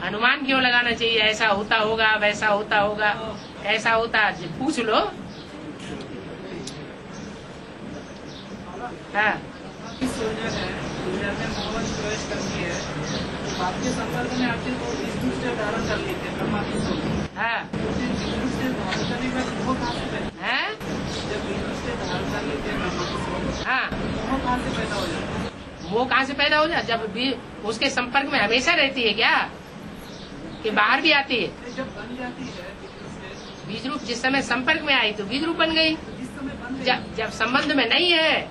अनुमान क्यों लगाना चाहिए? ऐसा होता होगा, वैसा होता होगा, ऐसा होता, पूछ लो। हाँ, सोल्जर है, दुनिया में मोहम्मद प्रवेश करती है, तो आपके संपर्क में आके वो विष्णु से धारण कर लेते हैं, ब्रह्मा की सोल। हाँ, विष्णु से धारण करने का वो कहाँ से पैदा? हैं? जब विष्णु से धारण कर लेते हैं ब्रह्मा की सोल, हाँ, वो कहाँ से पैदा हो जाता है? वो कहाँ से पैदा हो जाए? जब भी उसके संपर्क में हमेशा रहती है क्या, कि बाहर भी आती है? जब बन जाती है विष्णु से, बीज रूप जिस समय संपर्क में आई तो बीज रूप बन गई। तो जिस समय बन गई, जब संबंध में नहीं है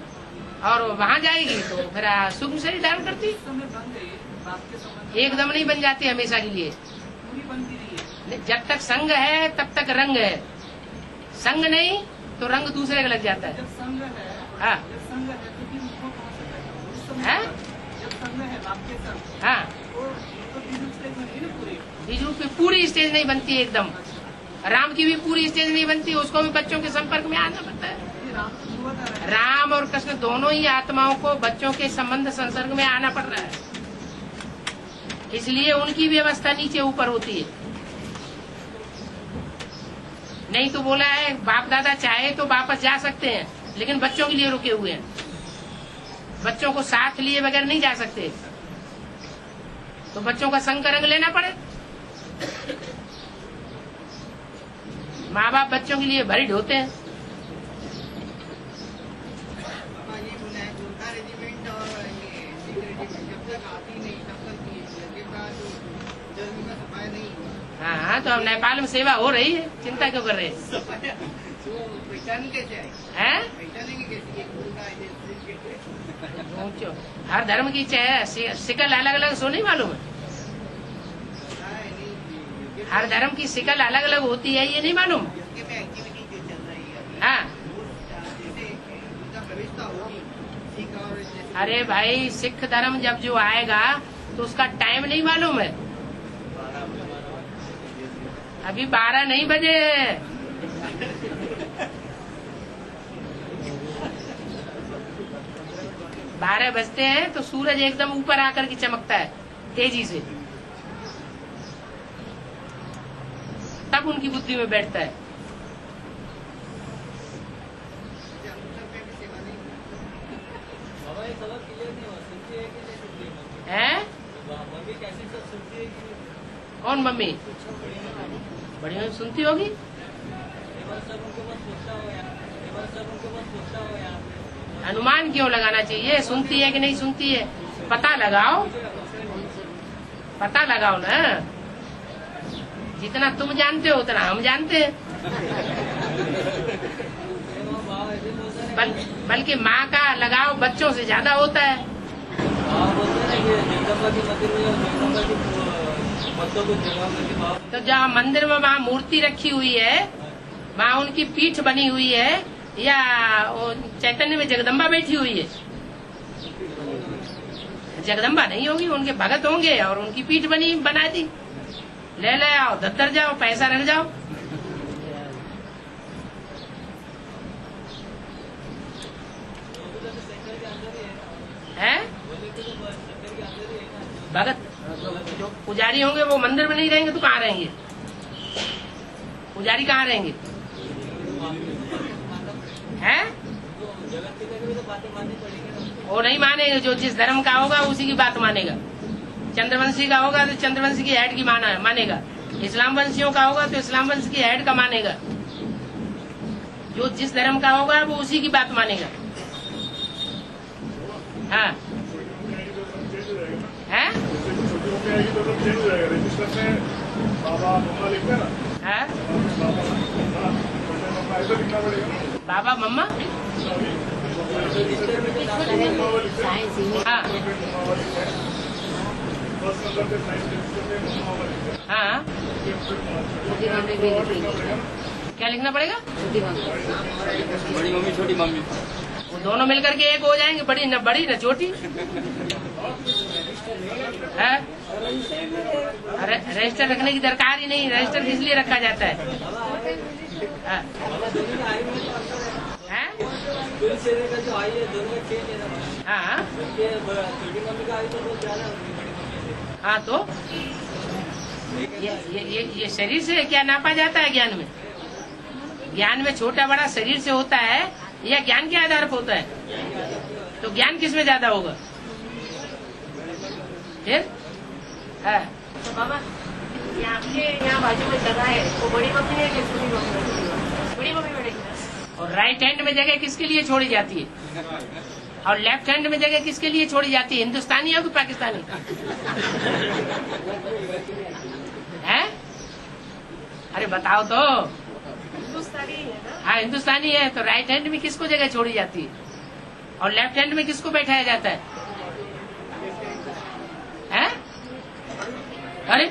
और वहाँ जाएगी तो फिर सूक्ष्म शरीर धारण करती। जिस समय बन गई, बाप के संबंध एकदम नहीं बन जाती हमेशा के लिए। पूरी बनती रही है। जब तक संग है तब तक रंग है, संग नहीं तो रंग दूसरे का लग जाता है। जब संग है, हाँ, जब संग है तो फिर वो कहाँ से पैदा हुआ? उस समय हैं? जब संग है, बाप के संग, हाँ, तो बीज रूप से बनी ना पूरी। बीज रूप की पूरी स्टेज नहीं बनती एकदम। राम की भी पूरी स्टेज नहीं बनती, उसको भी बच्चों के संपर्क में आना पड़ता है। ये राम तो शुरुआत है। राम और कृष्ण दोनों ही आत्माओं को बच्चों के संबंध संसर्ग में आना पड़ रहा है, इसलिए उनकी व्यवस्था नीचे ऊपर होती है। नहीं तो बोला है बाप दादा चाहे तो वापस जा सकते हैं, लेकिन बच्चों के लिए रुके हुए हैं। बच्चों को साथ लिए बगैर नहीं जा सकते, तो बच्चों का संग का रंग लेना पड़े। माँ बाप बच्चों के लिए भरी ढोते हैं। ये बोला है गोरखा रेजिमेंट और ये सिख रेजिमेंट जब तक आती नहीं तब तक ये लगे का जो जर्नी में सफाई नहीं हुआ। हाँ हाँ, तो अब नेपाल में सेवा हो रही है, चिंता क्यों कर रहे हैं? तो पहचान कैसे आई? हैं? पहचानेंगे कैसे ये गोरखा है, ये सिख है? ऊंचो। हर धर्म की शिकल अलग अलग सो नहीं मालूम है? हर धर्म की शिकल अलग अलग होती है, ये नहीं मालूम? यज्ञ में एक्टिविटी जो चल रही है अभी, हाँ, जैसे उनका प्रवेशता होगी सिख और जैसे अरे भाई सिख धर्म जब जो आएगा तो उसका टाइम नहीं मालूम है। अभी 12 नहीं बजे है। 12 बजते हैं तो सूरज एकदम ऊपर आकर के चमकता है तेजी से, तब उनकी बुद्धि में बैठता है। हैं? कौन मम्मी? बढ़िया सुनती होगी। अनुमान क्यों लगाना चाहिए? सुनती है कि नहीं सुनती है? पता लगाओ, पता लगाओ ना। जितना तुम जानते हो उतना हम जानते हैं। बल्कि माँ का लगाव बच्चों से ज्यादा होता है। तो जहाँ मंदिर में वहाँ मूर्ति रखी हुई है, वहाँ उनकी पीठ बनी हुई है, या चैतन्य में जगदम्बा बैठी हुई है? जगदम्बा नहीं होगी, उनके भगत होंगे और उनकी पीठ बना दी। ले आओ, दत्तर जाओ, पैसा रख जाओ। है भगत जो पुजारी होंगे वो मंदिर में नहीं रहेंगे तो कहाँ रहेंगे? पुजारी कहाँ रहेंगे? हैं? वो नहीं मानेगा, जो जिस धर्म का होगा उसी की बात मानेगा। चंद्रवंशी का होगा तो चंद्रवंशी की हेड की मानेगा। इस्लाम वंशियों का होगा तो इस्लाम वंश की हेड का मानेगा। जो जिस धर्म का होगा वो उसी की बात मानेगा। हाँ है? हाँ? बाबा मम्मा हाँ हाँ, क्या लिखना पड़ेगा? बड़ी मम्मी छोटी मम्मी, वो दोनों मिलकर के एक हो जाएंगे। बड़ी न छोटी है। रजिस्टर रखने की दरकार ही नहीं। रजिस्टर किस लिए रखा जाता है? हाँ? हाँ? हाँ तो ये शरीर से क्या नापा जाता है ज्ञान में? ज्ञान में छोटा बड़ा शरीर से होता है या ज्ञान के आधार पर होता है? तो ज्ञान किसमें ज्यादा होगा? फिर है तो बाबा आपके यहाँ बाजू में जगह है, वो बड़ी मम्मी है कि छोटी मम्मी? बड़ी मम्मी बैठेगी। और राइट हैंड में जगह किसके लिए छोड़ी जाती है? और लेफ्ट हैंड में जगह किसके लिए छोड़ी जाती है? हिंदुस्तानी है कि पाकिस्तानी है? अरे बताओ तो। हिंदुस्तानी है ना? हाँ हिंदुस्तानी है। तो राइट हैंड में किसको जगह छोड़ी जाती है और लेफ्ट हैंड में किसको बैठाया जाता है? हैं? अरे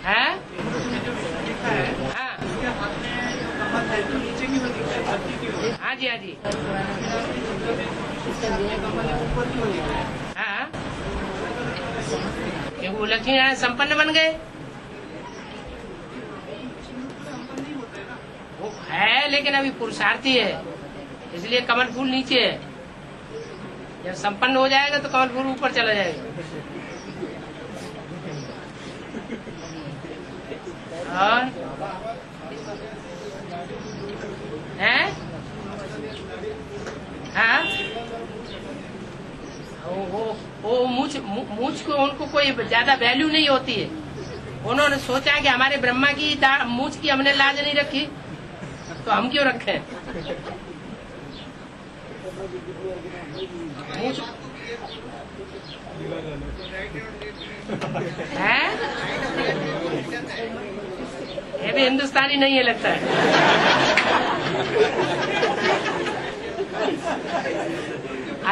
हैं? हाँ उसके हाथ में जो कमर है तो नीचे की ओर दिखता है, धरती की ओर। हाँ जी हाँ जी कमर है ऊपर की ओर दिखता है। हाँ क्योंकि वो लक्ष्मी नारायण संपन्न बन गए। संपन्न नहीं होते ना। वो है लेकिन अभी पुरुषार्थी है, इसलिए कमल फूल नीचे है। जब संपन्न हो जाएगा तो कमल फूल ऊपर चला जाएगा। और हैं? हाँ वो मूछ को उनको कोई ज्यादा वैल्यू नहीं होती है। उन्होंने सोचा कि हमारे ब्रह्मा की मूछ की हमने लाज नहीं रखी तो हम क्यों रखें? मूछ है? ये भी हिंदुस्तानी नहीं है लगता है।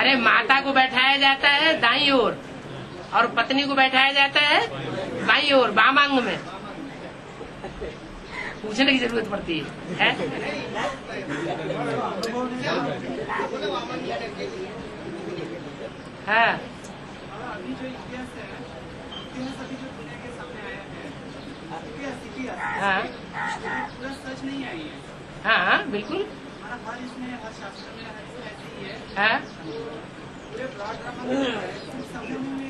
अरे माता को बैठाया जाता है दाईं ओर और पत्नी को बैठाया जाता है बाईं ओर, वामांग में। पूछने की जरूरत पड़ती है? हाँ अभी जो इतिहास है, इतिहास अभी जो दुनिया के सामने आया है, इतिहास हाँ पूरा सच नहीं आई है। हाँ बिल्कुल। हमारा हर इसमें, हर शास्त्र में, हर इसमें ऐसे ही है। हाँ पूरे ब्रॉड समझने में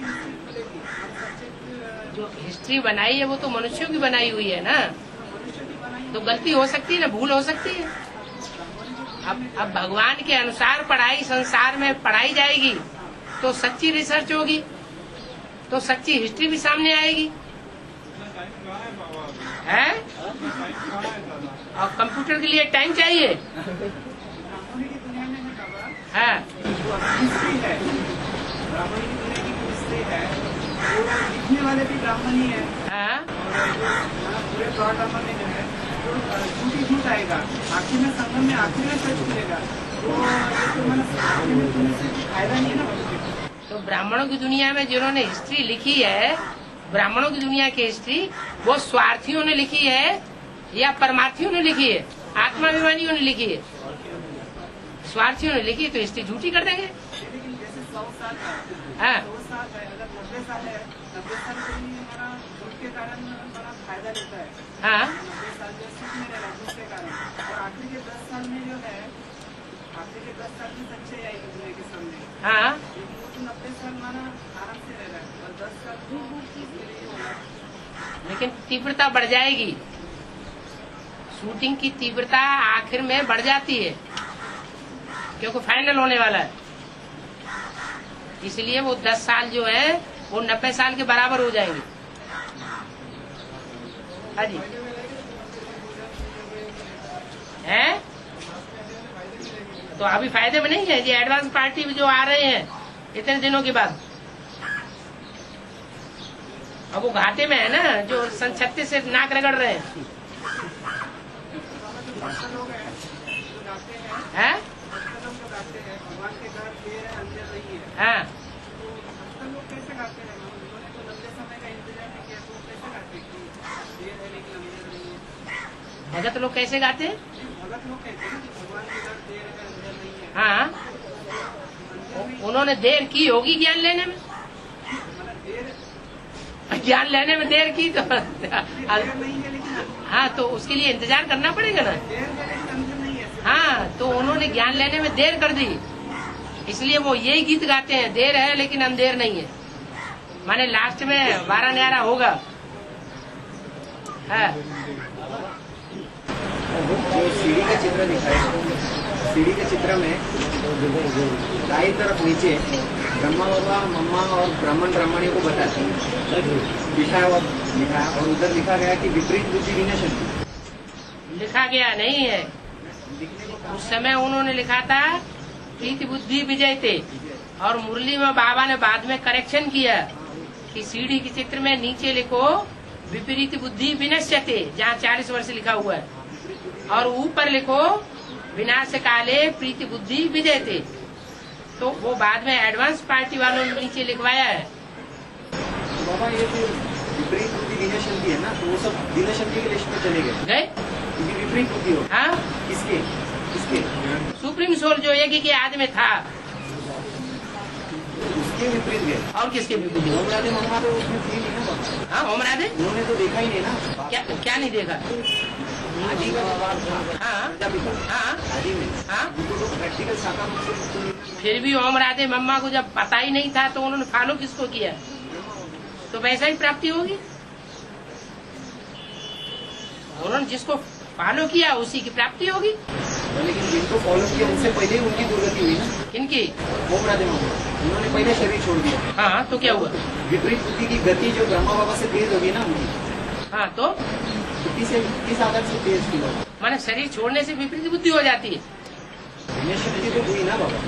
हिस्ट्री खुलेगी। हर सब्जेक्ट जो हिस्ट्री बनाई है वो तो मनुष्यों की बनाई हुई है ना, मनुष्य की बनाई तो गलती हो सकती है ना, भूल हो सकती है। अब भगवान के अनुसार पढ़ाई संसार में पढ़ाई जाएगी तो सच्ची रिसर्च होगी, तो सच्ची हिस्ट्री भी सामने आएगी है। और कंप्यूटर के लिए टाइम चाहिए। ब्राह्मणी की दुनिया में है बाबा, हाँ जो हिस्ट्री है, ब्राह्मणी की दुनिया की जो हिस्ट्री है, वो लिखने वाले भी ब्राह्मण ही है। हाँ और जो पूरे ब्रॉड ड्रामा में जो है, जो झूठ आएगा, आखिर में संगम में आखिर में सच खुलेगा। तो ये तो मैंने आखिर में तुमने से फायदा नहीं है ना मनुष्य को। तो ब्राह्मणों की दुनिया में जिन्होंने हिस्ट्री लिखी है, ब्राह्मणों की दुनिया की हिस्ट्री, वो स्वार्थियों ने लिखी है या परमार्थियों ने लिखी है? आत्माभिमानियों ने लिखी है। स्वार्थियों ने लिखी तो हिस्ट्री झूठी कर देंगे। लेकिन जैसे 100 साल है, हाँ 100 साल है, अगर 90 साल है, 90 साल के लिए हमारा झूठ के कारण बड़ा फायदा लेता है। हाँ 90 साल जो सुख में रह रहा है झूठ के कारण, और आखिर के 10 साल में जो है, आखिर के 10 साल में सच्चाई आएगी दुनिया के सामने। हाँ लेकिन वो तो 90 साल माना आराम से रह रहा है, और 10 साल तो उसके लिए होगा। लेकिन तीव्रता बढ़ जाएगी। शूटिंग की तीव्रता आखिर में बढ़ जाती है क्योंकि फाइनल होने वाला है। इसलिए वो 10 साल जो है वो 90 साल के बराबर हो जाएंगे। हाँ जी है। तो अभी फायदे में नहीं है ये एडवांस पार्टी जो आ रहे हैं इतने दिनों के बाद। अब वो घाटे में है ना, जो सन 36 से नाक रगड़ रहे हैं। लोग हैं जो गाते हैं, हैं? लोग जो गाते हैं, भगवान के घर देर है अंधेर नहीं है। हाँ तो आजकल लोग कैसे गाते हैं? उन्होंने तो लंबे समय का इंतजार नहीं किया, तो कैसे गाते कि देर है लेकिन अंधेर नहीं है? भगत लोग कैसे गाते हैं? भगत लोग कहते हैं कि भगवान के घर देर है अंधेर नहीं है। हाँ उन्होंने देर की होगी ज्ञान लेने में। मतलब देर ज्ञान लेने में देर की तो देर नहीं है लेकिन हाँ तो उसके लिए इंतजार करना पड़ेगा ना। देर है लेकिन अंधेर नहीं है। हाँ, तो उन्होंने ज्ञान लेने में देर कर दी, इसलिए वो यही गीत गाते हैं, देर है लेकिन अंधेर नहीं है, माने लास्ट में 12 न्यारा होगा। है जो सीढ़ी का चित्र दिखाया, सीढ़ी के चित्र में दाई तरफ नीचे ब्रह्मा बाबा मम्मा और ब्राह्मण ब्राह्मणियों को बताते हैं, लिखा और उधर लिखा गया कि विपरीत बुद्धि विनशन। लिखा गया नहीं है, उस समय उन्होंने लिखा था प्रीति बुद्धि विजय थे, और मुरली में बाबा ने बाद में करेक्शन किया कि सीढ़ी के चित्र में नीचे लिखो विपरीत बुद्धि विनश्यते, जहाँ 40 वर्ष लिखा हुआ है, और ऊपर लिखो विनाश काले प्रीति बुद्धि विजय थे। तो वो बाद में एडवांस पार्टी वालों ने नीचे लिखवाया है। तो बाबा ये जो विपरीत बुद्धि विनशन की है ना, तो वो सब विनशन की लिस्ट में चले गए, क्योंकि विपरीत बुद्धि हो। हाँ, किसके किसके सुप्रीम सोल जो एक ही आदमी था, उसके विपरीत गए। और किसके विपरीत? ओम राधे मम्मा तो उसमें थी नहीं ना बाबा। हाँ, ओम राधे उन्होंने तो देखा ही नहीं ना। क्या नहीं देखा? आदि का बाबा था, हाँ प्रजापिता हाँ आदि में, हाँ, उनको तो प्रैक्टिकल शाखा रूप से फिर भी ओम राधे मम्मा को जब पता ही नहीं था तो उन्होंने फॉलो किसको किया? तो वैसा ही प्राप्ति होगी। उन्होंने जिसको फॉलो किया उसी की प्राप्ति होगी। लेकिन जिनको फॉलो किया उनसे पहले ही उनकी दुर्गति हुई ना। किनकी? ओम राधे मम्मा, उन्होंने पहले शरीर छोड़ दिया। हाँ, तो क्या हुआ? विपरीत बुद्धि की गति जो ब्रह्मा बाबा से तेज होगी ना उनकी, हाँ, तो किस आधार से तेज की बाबा? माने शरीर छोड़ने से विपरीत बुद्धि हो जाती है? शक्ति तो हुई ना बाबा।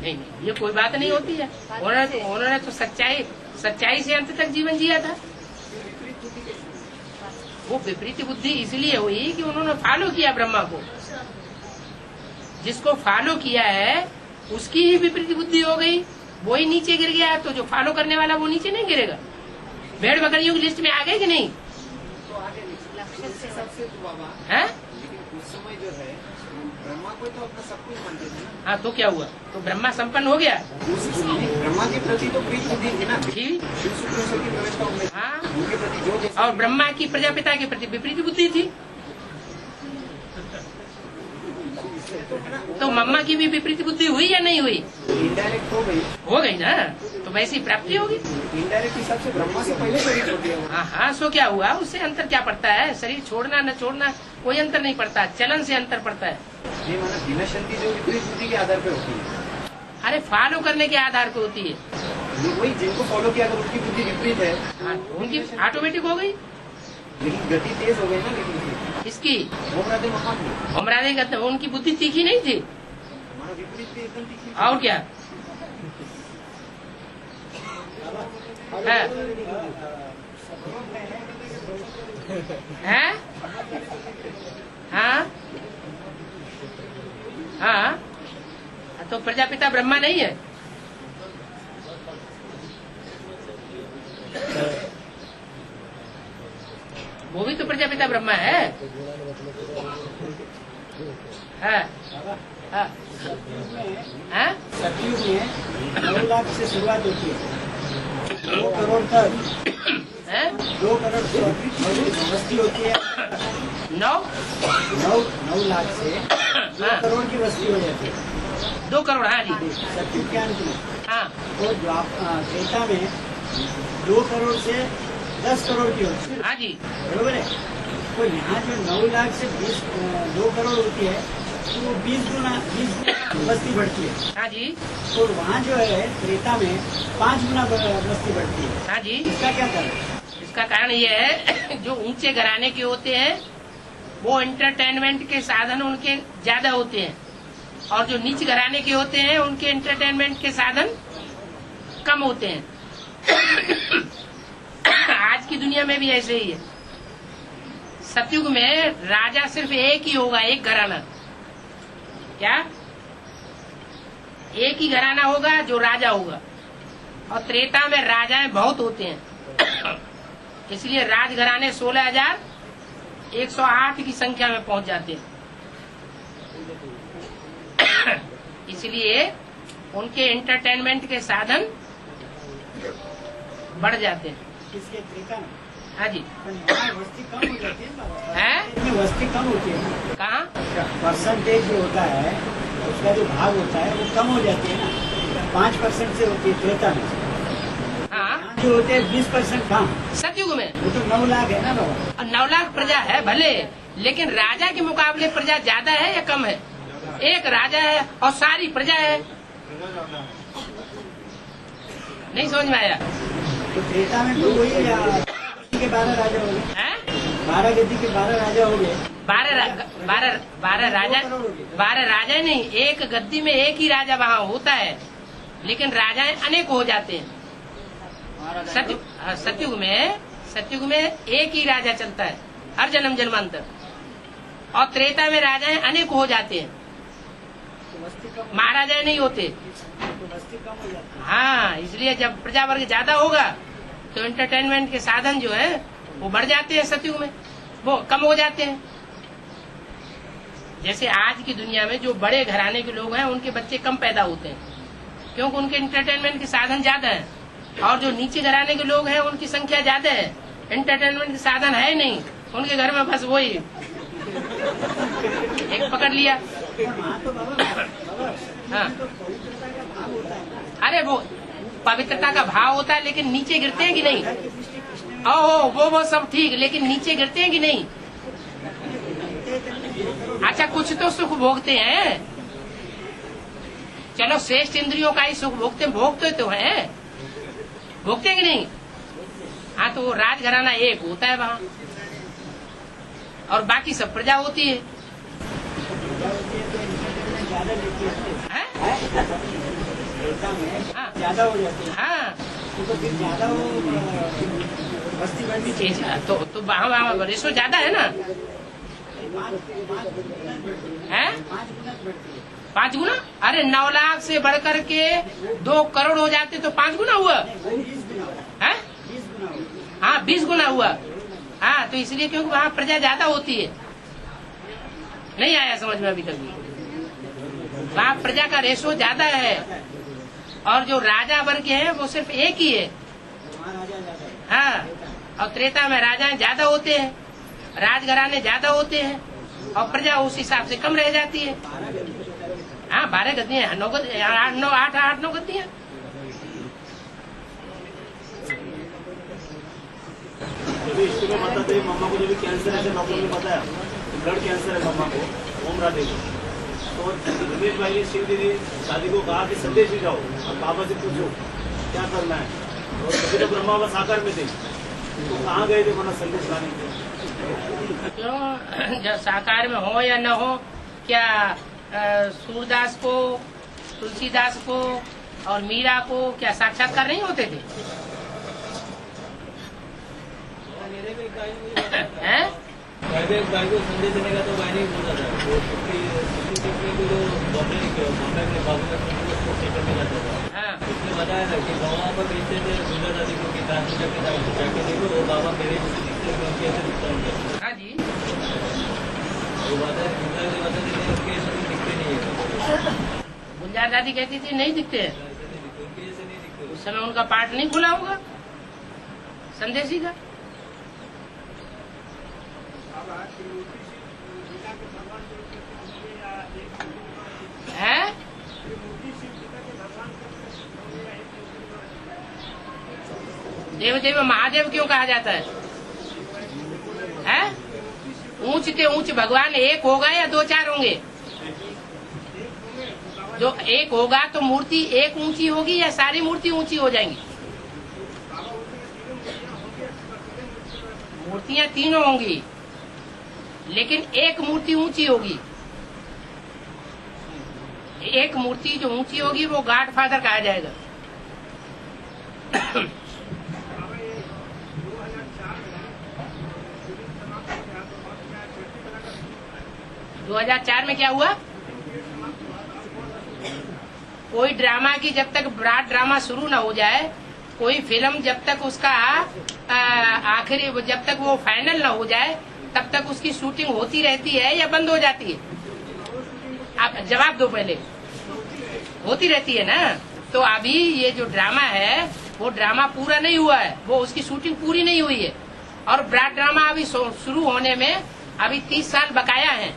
नहीं, ये कोई बात नहीं होती है। उन्होंने तो सच्चाई से अंत तक जीवन जिया था। वो विपरीत बुद्धि इसलिए हुई कि उन्होंने फॉलो किया ब्रह्मा को। जिसको फॉलो किया है उसकी ही विपरीत बुद्धि हो गई, वो ही नीचे गिर गया। तो जो फॉलो करने वाला वो नीचे नहीं गिरेगा। भेड़ बकरियों की लिस्ट में आ गए कि नहीं? सबसे तो बाबा है? लेकिन उस समय जो है ब्रह्मा को तो अपना सब कुछ मानते थे ना। हाँ, तो क्या हुआ? तो ब्रह्मा संपन्न हो गया। उस ब्रह्मा के प्रति तो प्रीत बुद्धि थी ना, थी। शिव शुक्रेश्वर की व्यवस्था उनमें थी। हाँ, उनके प्रति जो जैसा और ब्रह्मा की प्रजापिता के प्रति विपरीत बुद्धि थी। तो मम्मा की भी विपरीत बुद्धि हुई या नहीं हुई? इनडायरेक्ट हो गई। हो गई ना, तो वैसी प्राप्ति होगी। इनडायरेक्ट हिसाब से ब्रह्मा से पहले शरीर छोड़ दिया। हाँ हाँ, सो क्या हुआ? उससे अंतर क्या पड़ता है? शरीर छोड़ना न छोड़ना कोई अंतर नहीं पड़ता, चलन से अंतर पड़ता है। ये माना बिना शांति जो विपरीत बुद्धि के आधार पे होती है। अरे फॉलो करने के आधार पे होती है। वही जिनको फॉलो किया अगर उनकी बुद्धि विपरीत है, हाँ, उनकी ऑटोमेटिक हो गई। लेकिन गति तेज हो गई ना। लेकिन इसकी ओम राधे मम्मा की हमरादे का उनकी बुद्धि तीखी नहीं थी। हमारा विपरीत पे एकदम तीखी। और क्या है? हैं? हाँ हाँ, तो प्रजापिता ब्रह्मा नहीं है? वो भी तो प्रजापिता ब्रह्मा है। हाँ हाँ हाँ, सतयुग में 9 लाख से शुरुआत होती है, 2 करोड़ तक, हैं? 2 करोड़ वस्ती होती है। 9 लाख से 2 करोड़ की वस्ती हो जाती है। 2 करोड़, हाँ जी। सतयुग के अंत में हाँ, तो त्रेता में 2 करोड़ से 10 करोड़ की होती है, हाँ जी। बरोबर है। तो यहाँ जो 9 लाख से 2 करोड़ होती है, तो वो 20 गुना बस्ती बढ़ती है। हाँ जी, और वहाँ जो है त्रेता में 5 गुना बस्ती बढ़ती है। हाँ जी। इसका क्या कारण? इसका कारण ये है जो ऊंचे घराने के होते हैं वो एंटरटेनमेंट के साधन उनके ज्यादा होते हैं, और जो नीच घराने के होते हैं उनके एंटरटेनमेंट के साधन कम होते हैं। आज की दुनिया में भी ऐसे ही है। सतयुग में राजा सिर्फ एक ही होगा, एक घराना। क्या? एक ही घराना होगा जो राजा होगा, और त्रेता में राजाएं बहुत होते हैं। इसलिए राजघराने 16,108 की संख्या में पहुंच जाते हैं। इसलिए उनके एंटरटेनमेंट के साधन बढ़ जाते हैं। किसके त्रेता में? हाँ जी। यहाँ वस्ती कम हो जाती है ना, हैं? इसमें वस्ती कम होती है। कहाँ? परसेंटेज जो होता है उसका जो भाग होता है वो कम हो जाती है ना, 5% से होती है त्रेता में। हाँ, यहाँ जो होते हैं 20% कम, सतयुग में वो तो 9 लाख है ना बाबा। और 9 लाख प्रजा है भले, लेकिन राजा के मुकाबले प्रजा ज्यादा है या कम है? एक राजा है और सारी प्रजा है। नहीं समझ में आया? तो त्रेता में तो वही के 12 राजा हो गए, हैं? 12 गद्दी के 12 राजा हो गए। 12 राजा नहीं, एक गद्दी में एक ही राजा वहाँ होता है, लेकिन राजाएं अनेक हो जाते हैं। सतयुग में एक ही राजा चलता है हर जन्म जन्मांतर, और त्रेता में राजाएं अनेक हो जाते हैं, महाराजाएं नहीं होते। हाँ, इसलिए जब प्रजा वर्ग ज्यादा होगा तो एंटरटेनमेंट के साधन जो है वो बढ़ जाते हैं, सतयुग में वो कम हो जाते हैं। जैसे आज की दुनिया में जो बड़े घराने के लोग हैं उनके बच्चे कम पैदा होते हैं, क्योंकि उनके एंटरटेनमेंट के साधन ज्यादा है, और जो नीचे घराने के लोग हैं उनकी संख्या ज्यादा है, एंटरटेनमेंट के साधन है नहीं, उनके घर में बस वही एक पकड़ लिया। हाँ, अरे वो पवित्रता का भाव होता है, लेकिन नीचे गिरते हैं कि नहीं? ओहो, वो सब ठीक, लेकिन नीचे गिरते हैं कि नहीं? अच्छा, कुछ तो सुख भोगते हैं, चलो श्रेष्ठ इंद्रियों का ही सुख भोगते तो हैं, भोगते हैं कि नहीं? हाँ, तो वो राजघराना एक होता है वहाँ, और बाकी सब प्रजा होती है। हैं? हाँ, ज्यादा हो जाती है, हाँ, तो फिर ज्यादा वो बस्ती बढ़नी चाहिए। तो वहाँ रेशो ज्यादा है ना? है 5 गुना? अरे 9 लाख से बढ़कर के 2 करोड़ हो जाते तो 5 गुना हुआ है? हाँ, 20 गुना हुआ। हाँ, तो इसलिए क्योंकि वहाँ प्रजा ज्यादा होती है। नहीं आया समझ में अभी तक भी? वहाँ प्रजा का रेशो ज्यादा है, और जो राजा वर्ग है वो सिर्फ एक ही है। हाँ, और त्रेता में राजाएं ज्यादा होते हैं, राजघराने ज्यादा होते हैं, और प्रजा उस हिसाब से कम रह जाती है। हाँ, 12 गद्दियां, 8 9 गद्दियां। इसको पता था मम्मा को, जो भी कैंसर है डॉक्टर ने बताया ब्लड कैंसर है मम्मा को, ओम राधे को। तो दिनेश भाई ने शिव दीदी शादी को कहा कि संदेश भी जाओ और बाबा से पूछो क्या करना है, और कभी तो ब्रह्मा बाबा साकार में थे, तो कहाँ गए थे वरना संदेश लाने के? क्यों, जब साकार में हो या न हो, क्या सूरदास को, तुलसीदास को और मीरा को क्या साक्षात्कार नहीं होते थे? हैं? भाई को संदेश देने का तो भाई नहीं बोला था, हाँ, उसने बताया था कि वहाँ पर बेचते थे दुर्गा दादी को, कि जाके देखो वो बाबा मेरे जैसे दिखते हैं, उनके ऐसे दिखता उनका। हाँ जी, वो बताते थे उनके ऐसे दिखते नहीं है, गुंजार दादी कहती थी नहीं दिखते हैं, उनके ऐसे नहीं दिखते। उस समय उनका पाठ नहीं खुला होगा संदेशी का। है? देव देव महादेव क्यों कहा जाता है? ऊंच के ऊंच भगवान एक होगा या 2-4 होंगे? जो एक होगा तो मूर्ति एक ऊंची होगी या सारी मूर्ति ऊंची हो जाएंगी? मूर्तियां तीनों होंगी, लेकिन एक मूर्ति ऊंची होगी। एक मूर्ति जो ऊंची होगी वो गॉड फादर कहा जाएगा। 2004 में क्या हुआ? कोई ड्रामा की जब तक ब्रॉड ड्रामा शुरू ना हो जाए, कोई फिल्म जब तक उसका आखिरी जब तक वो फाइनल ना हो जाए, तब तक उसकी शूटिंग होती रहती है या बंद हो जाती है? आप जवाब दो पहले। होती रहती है ना। तो अभी ये जो ड्रामा है वो ड्रामा पूरा नहीं हुआ है, वो उसकी शूटिंग पूरी नहीं हुई है, और ब्राड ड्रामा अभी शुरू होने में अभी 30 साल बकाया है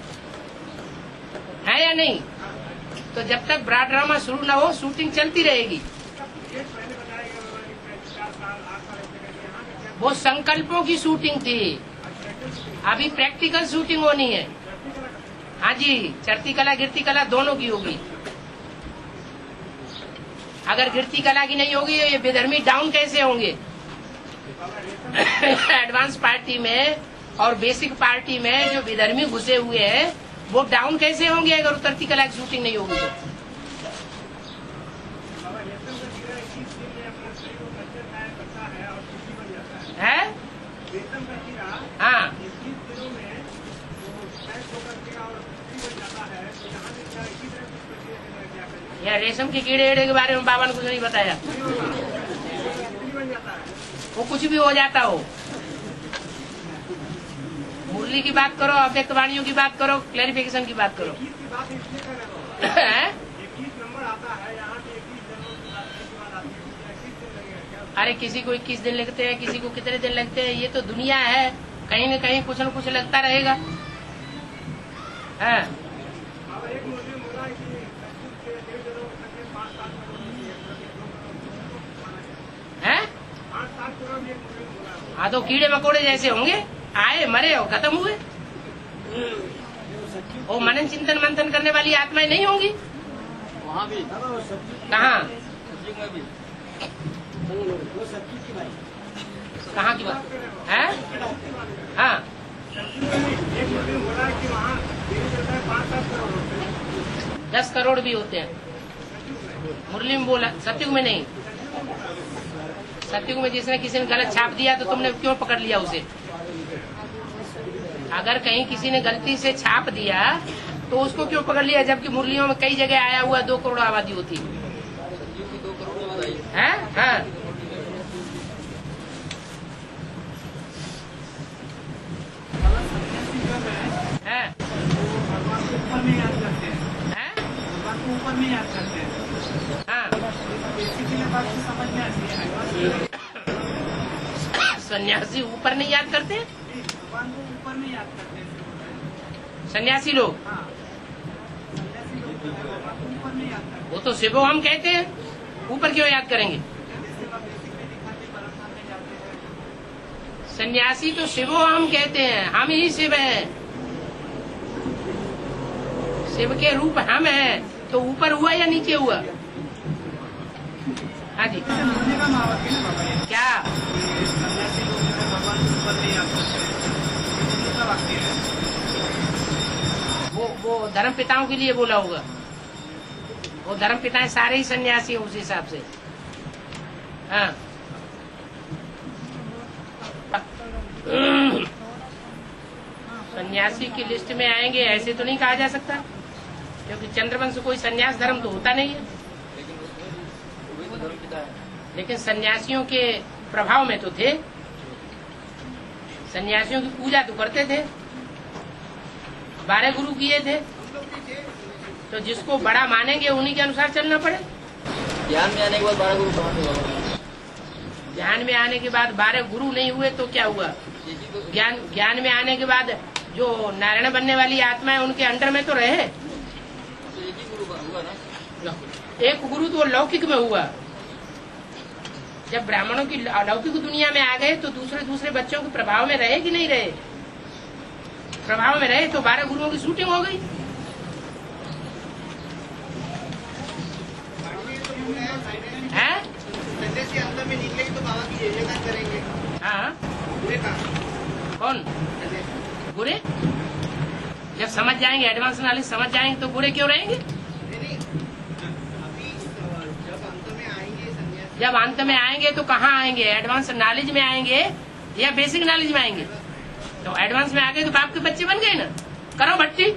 या नहीं? तो जब तक ब्राड ड्रामा शुरू न हो शूटिंग चलती रहेगी। वो संकल्पों की शूटिंग थी, अभी प्रैक्टिकल शूटिंग होनी है। हाँ जी, चढ़ती कला गिरती कला दोनों की होगी। अगर गिरती कला की नहीं होगी ये बेधर्मी डाउन कैसे होंगे? एडवांस पार्टी में और बेसिक पार्टी में जो बेधर्मी घुसे हुए हैं वो डाउन कैसे होंगे अगर उतरती कला की शूटिंग नहीं होगी तो? है? हाँ, यार रेशम के कीड़े एड़े के बारे में बाबा ने कुछ नहीं बताया। वो कुछ भी हो जाता हो। मुरली की बात करो, अव्यक्त वाणियों की बात करो, क्लैरिफिकेशन की बात करो। अरे किसी को 21 दिन लगते हैं, किसी को कितने दिन लगते हैं, ये तो दुनिया है, कहीं न कहीं कुछ न कुछ लगता रहेगा। है? हाँ तो कीड़े मकोड़े जैसे होंगे, आए मरे और खत्म हुए। वो मनन चिंतन मंथन करने वाली आत्माएं नहीं होंगी वहाँ भी, कहाँ? सतयुग में भी। कहाँ की बात है? हाँ, 10 करोड़ भी होते हैं। मुरली में बोला, सतयुग में नहीं। सतयुग में जिसने किसी ने गलत छाप दिया तो तुमने क्यों पकड़ लिया उसे? अगर कहीं किसी ने गलती से छाप दिया तो उसको क्यों पकड़ लिया, जबकि मुरलियों में कई जगह आया हुआ 2 करोड़ आबादी होती है। हाँ, ऊपर में याद करते हैं, भगवान को ऊपर में याद करते हैं। बेसिकली बात समझ में आती है। सन्यासी ऊपर नहीं याद करते? भगवान को ऊपर में याद करते हैं सन्यासी लोग। सन्यासी लोग भगवान को ऊपर में याद करते हैं। वो तो शिवो हम कहते हैं, ऊपर क्यों याद करेंगे? सन्यासी तो शिवो हम कहते हैं, हम ही शिव हैं, शिव के रूप हम हैं। तो ऊपर हुआ या नीचे हुआ? हाँ जी, होने का मावक है ना बाबा, ये क्या? सन्यासी लोग भगवान को ऊपर में याद करते हैं, दूसरा वाक्य है। वो धर्म पिताओं के लिए बोला होगा। वो धर्म पिताएं सारे ही सन्यासी हैं उस हिसाब से। हाँ, सन्यासी की लिस्ट में आएंगे ऐसे तो नहीं कहा जा सकता, क्योंकि चंद्रवंश कोई सन्यास धर्म तो होता नहीं है। लेकिन सन्यासियों के प्रभाव में तो थे, सन्यासियों की पूजा तो करते थे, 12 गुरु किए थे। तो जिसको बड़ा मानेंगे उन्हीं के अनुसार चलना पड़े। ज्ञान में आने के बाद 12 गुरु कहाँ से होगा? ध्यान में आने के बाद 12 गुरु नहीं हुए तो क्या हुआ? ज्ञान में आने के बाद जो नारायण बनने वाली आत्मा है उनके अंडर में तो रहे। तो एक ही गुरु हुआ ना? एक गुरु तो लौकिक में हुआ। जब ब्राह्मणों की अलौकिक दुनिया में आ गए तो दूसरे बच्चों के प्रभाव में रहे कि नहीं रहे? प्रभाव में रहे तो 12 गुरुओं की शूटिंग हो गई। हैं? सन्यासी अंदर में निकलेगी तो बाबा की जयजयकार करेंगे। हाँ, बुरे कहाँ? कौन बुरे? जब समझ जाएंगे, एडवांस नॉलेज समझ जाएंगे तो बुरे क्यों रहेंगे? नहीं, अभी जब अंत में आएंगे सन्यासी, जब अंत में आएंगे तो कहाँ आएंगे? एडवांस नॉलेज में आएंगे या बेसिक नॉलेज में आएंगे? तो एडवांस में आ गए तो बाप के बच्चे बन गए ना। करो भट्टी।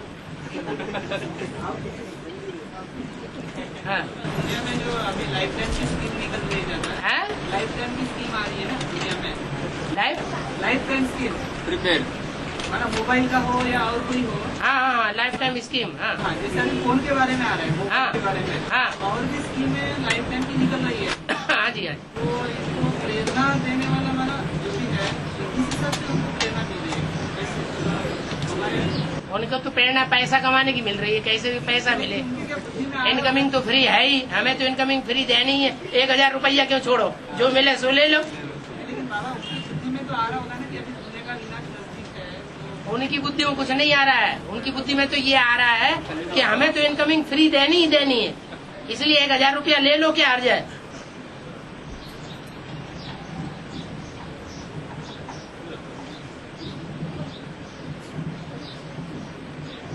हाँ, दुनिया में जो अभी लाइफ टाइम की स्कीम निकल रही है ना, है? लाइफ टाइम की स्कीम आ रही है ना दुनिया में, life life time scheme, prepare मतलब मोबाइल का हो या और कोई हो। हाँ, लाइफ टाइम स्कीम। हाँ, हाँ, जैसे अभी फोन के बारे में आ रहा है, मोबाइल हाँ, के बारे में, हाँ, और भी स्कीमें लाइफ टाइम की निकल रही है। हाँ जी, हाँ जी। तो इसको प्रेरणा देने वाला जो भी है, इस हिसाब से उनको तो प्रेरणा पैसा कमाने की मिल रही है, कैसे भी पैसा मिले। इनकमिंग तो फ्री है ही, हमें तो इनकमिंग फ्री देनी ही है। 1000 रुपया क्यों छोड़ो, जो मिले सो ले लो। लेकिन बाबा उसकी बुद्धि में तो आ रहा होगा ना कि अभी सोने का विनाश नजदीक है। उनकी बुद्धि में कुछ नहीं आ रहा है, उनकी बुद्धि में तो ये आ रहा है कि हमें तो इनकमिंग फ्री देनी ही देनी है, इसलिए 1000 रुपया ले लो, क्या हर्ज है।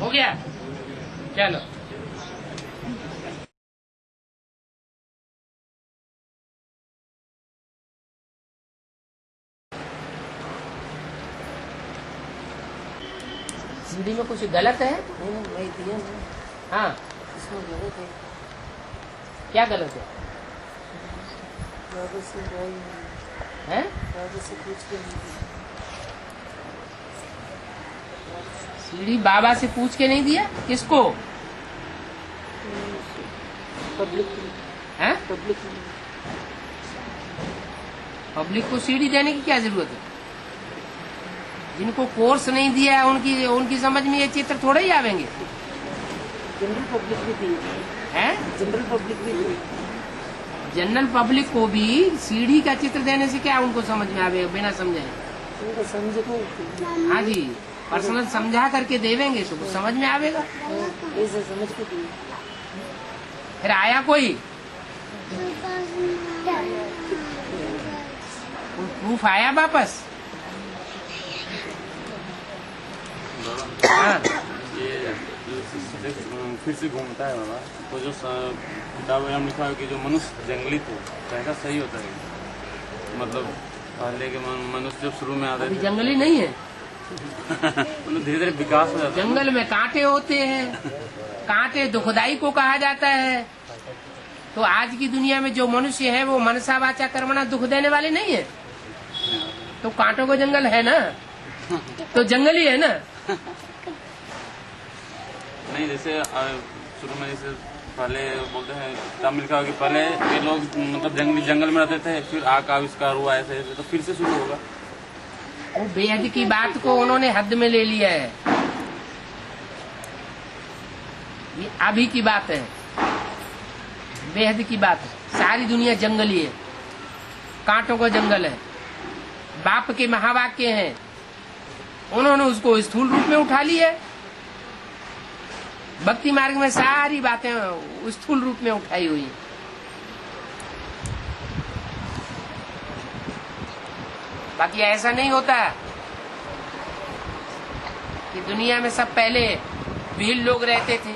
हो गया, चलो। सीढ़ी में कुछ गलत है? नहीं दिया ना, हाँ, इसमें गलत है। क्या गलत है? बाबा से भाई हैं? बाबा से पूछ के नहीं दिया। सीढ़ी बाबा से पूछ के नहीं दिया? किसको? पब्लिक हैं? पब्लिक पब्लिक को सीढ़ी देने की क्या जरूरत है? जिनको कोर्स नहीं दिया है उनकी समझ में ये चित्र थोड़े ही आवेंगे। जनरल पब्लिक भी दी हैं? जनरल पब्लिक भी दी। जनरल पब्लिक को भी सीढ़ी का चित्र देने से क्या उनको समझ में आवेगा बिना समझे? उनको समझ को हाँ जी, पर्सनल समझा करके देवेंगे तो समझ में आवेगा। ऐसे समझ के दी। फिर आया कोई प्रूफ आया वापस? हाँ, ये फिर से घूमता है बाबा। तो जो किताब में लिखा है कि जो मनुष्य जंगली थे तो ऐसा सही होता है? मतलब पहले के मनुष्य जब शुरू में आते अभी थे जंगली नहीं है। मतलब धीरे धीरे विकास हो जाता है। जंगल में कांटे होते हैं, कांटे दुखदाई को कहा जाता है। तो आज की दुनिया में जो मनुष्य है वो मनसा वाचा कर्मणा दुख देने वाले नहीं है, तो कांटों का जंगल है ना, तो जंगली है ना। नहीं, जैसे शुरू में जैसे पहले बोलते हैं तब लिखा हुआ कि पहले ये लोग मतलब जंगल में रहते थे, फिर आग का आविष्कार हुआ ऐसे ऐसे, तो फिर से शुरू होगा। वो बेहद की बात को उन्होंने हद में ले लिया है। ये अभी की बात है, बेहद की बात है। सारी दुनिया जंगली है, कांटों का जंगल है। बाप के महावाक्य हैं, उन्होंने उसको स्थूल रूप में उठा लिया है। भक्ति मार्ग में सारी बातें स्थूल रूप में उठाई हुई हैं। बाकी ऐसा नहीं होता कि दुनिया में सब पहले भील लोग रहते थे।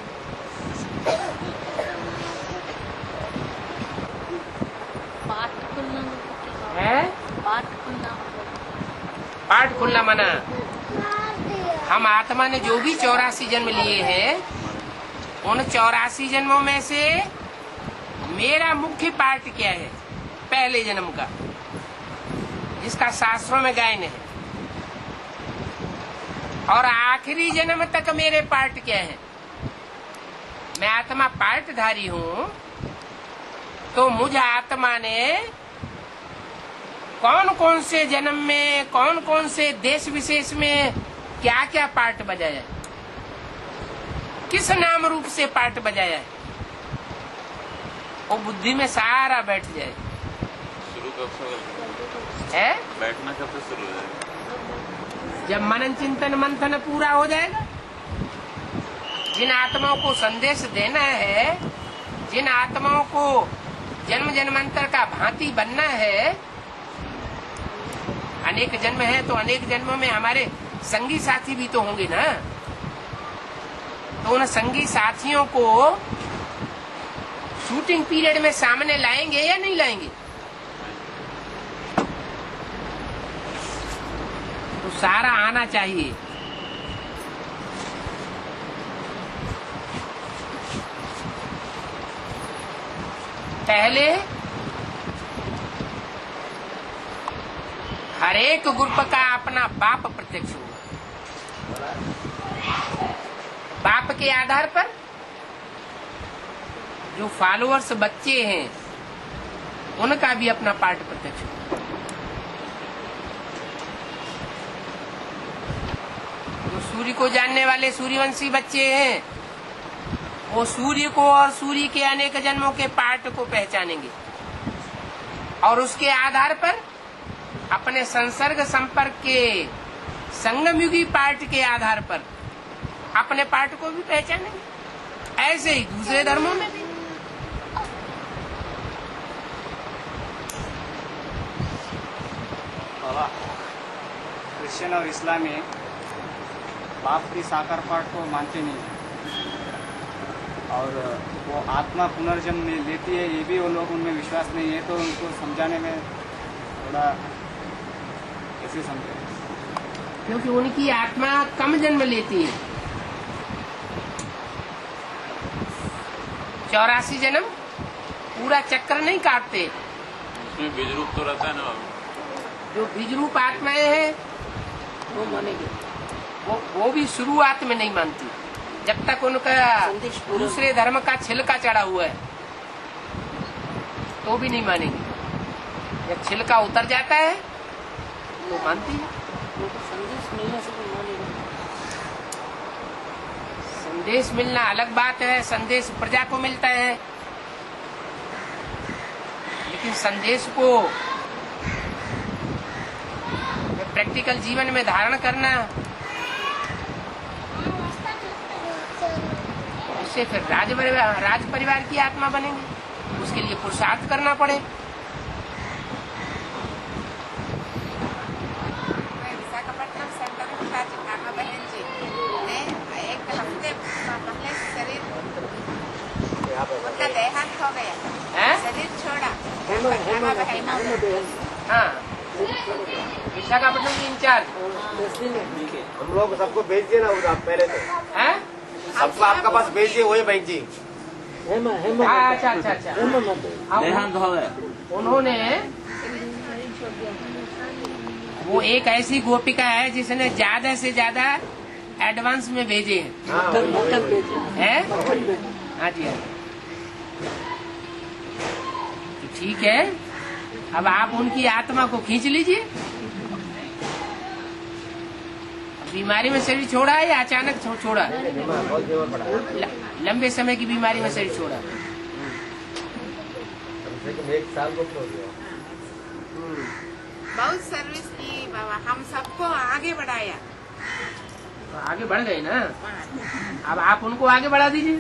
है पाठ खुलना मना। हम आत्मा ने जो भी 84 जन्म लिए हैं, उन 84 जन्मों में से मेरा मुख्य पार्ट क्या है? पहले जन्म का, जिसका शास्त्रों में गायन है, और आखिरी जन्म तक मेरे पार्ट क्या है? मैं आत्मा पार्टधारी हूँ, तो मुझ आत्मा ने कौन कौन से जन्म में, कौन कौन से देश विशेष में क्या क्या पार्ट बजाया है, किस नाम रूप से पार्ट बजाया है, वो बुद्धि में सारा बैठ जाए। शुरू कब से है? बैठना कब से शुरू हो जाएगा? जब मनन चिंतन मंथन पूरा हो जाएगा। जिन आत्माओं को संदेश देना है, जिन आत्माओं को जन्म जन्मांतर का भांति बनना है, अनेक जन्म है तो अनेक जन्मों में हमारे संगी साथी भी तो होंगे ना। तो उन संगी साथियों को शूटिंग पीरियड में सामने लाएंगे या नहीं लाएंगे? तो सारा आना चाहिए। पहले हर एक ग्रुप का अपना बाप प्रत्यक्ष होगा। बाप के आधार पर जो फॉलोअर्स बच्चे हैं, उनका भी अपना पार्ट प्रत्यक्ष होगा। जो सूर्य को जानने वाले सूर्यवंशी बच्चे हैं, वो सूर्य को और सूर्य के अनेक जन्मों के पार्ट को पहचानेंगे और उसके आधार पर अपने संसर्ग संपर्क के संगमयुगी पार्ट के आधार पर अपने पार्ट को भी पहचानेंगे। ऐसे ही दूसरे धर्मों में भी। बाबा, क्रिश्चियन और इस्लामी बाप की साकार पाठ को मानते नहीं है और वो आत्मा पुनर्जन्म लेती है, ये भी वो लोग उनमें विश्वास नहीं है, तो उनको समझाने में थोड़ा कैसे समझे? क्योंकि उनकी आत्मा कम जन्म लेती है। 84 जन्म पूरा चक्कर नहीं काटते। उसमें बीज रूप तो रहता है ना बाबू। जो बीज रूप आत्माएं हैं वो मानेंगे, वो भी शुरुआत में नहीं मानती जब तक उनका दूसरे धर्म का छिलका चढ़ा हुआ है, तो भी नहीं मानेंगे। जब छिलका उतर जाता है तो मानती है। संदेश मिलना अलग बात है, संदेश प्रजा को मिलता है, लेकिन संदेश को प्रैक्टिकल जीवन में धारण करना, उससे फिर राज परिवार की आत्मा बनेंगे। उसके लिए पुरुषार्थ करना पड़े। विशाखापट्टनम सेंटर में भामा बहन जी ने एक हफ्ते पहले शरीर उनका देहांत हो गया, शरीर छोड़ा। भामा बहन हाँ, विशाखापट्टनम की इंचार्ज। हम लोग सबको भेज दिए ना उधर पहले से, सबको आपका पास भेज दिए वही बहन जी। अच्छा अच्छा अच्छा। देहांत हो गया। उन्होंने, वो एक ऐसी गोपिका है जिसने ज्यादा से ज्यादा एडवांस में भेजे हैं। हाँ जी हाँ। तो ठीक है, अब आप उनकी आत्मा को खींच लीजिए। बीमारी में शरीर छोड़ा है या अचानक छोड़ा? लंबे समय की बीमारी में शरीर छोड़ा। एक साल को हो गया। बहुत सर्विस की बाबा, हम सबको आगे बढ़ाया। तो आगे बढ़ गए ना, अब आप उनको आगे बढ़ा दीजिए।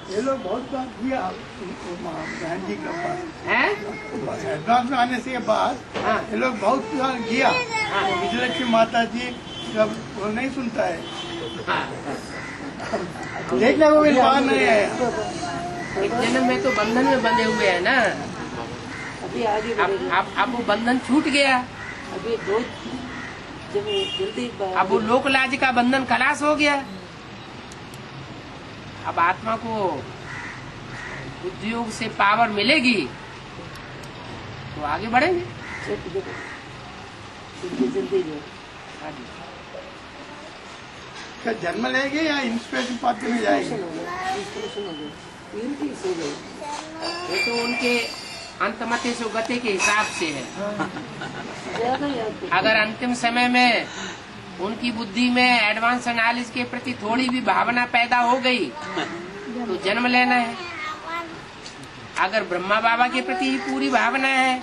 ये लोग बहुत बात किया बहन जी के पास हैं? एडवांस में आने से बाद हाँ। ये लोग बहुत किया। विजयलक्ष्मी माता जी जब वो नहीं सुनता है, देखने को भी बाहर नहीं आया। एक जन्म में तो बंधन में बंधे हुए हैं ना, अभी आगे बढ़ेगा। अब वो बंधन छूट गया। अभी बहुत जल्दी अब वो लोक लाज का बंधन खलास हो गया। अब आत्मा को बुद्धियोग से पावर मिलेगी तो आगे बढ़ेंगे। जल्दी जो हाँ जी। क्या जन्म लेंगे या इंस्पिरेशन पार्टी में जाएंगे? ये तो उनके अंतमते सुगति के हिसाब से है। अगर अंतिम समय में उनकी बुद्धि में एडवांस एनालिसिस के प्रति थोड़ी भी भावना पैदा हो गई तो जन्म लेना है। अगर ब्रह्मा बाबा के प्रति ही पूरी भावना है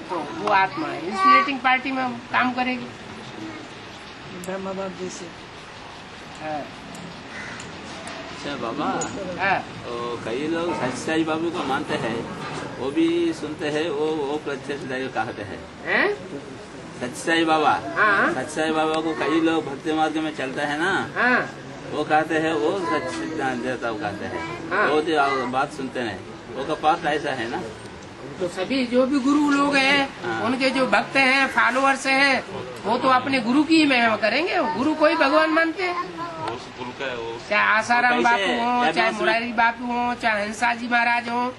तो वो आत्मा है इंस्पिरेटिंग पार्टी में काम करेगी। ब्रह्मा बाबा जैसे हाँ। अच्छा बाबा, हाँ। तो कई लोग सच्चाई बाबू को मानते हैं, वो भी सुनते हैं, वो प्रत्यक्ष दैव कहते हैं। हैं? सच्चाई बाबा, हाँ। सच्चाई बाबा को कई लोग भक्ति मार्ग में चलते हैं ना, हाँ। वो कहते हैं वो सच देवता कहते हैं। हाँ। वो तो बात सुनते नहीं, वो का पास ऐसा है ना। तो सभी जो भी गुरु लोग हैं, हाँ। उनके जो भक्त हैं, फॉलोअर्स हैं, वो तो अपने गुरु की ही महिमा करेंगे। गुरु को ही भगवान मानते हैं। वो उस गुरु का है वो। चाहे आसाराम वो बापू कैसे? हो, चाहे एडवांस में- मुरारी बापू हो, चाहे हंसा जी महाराज हो,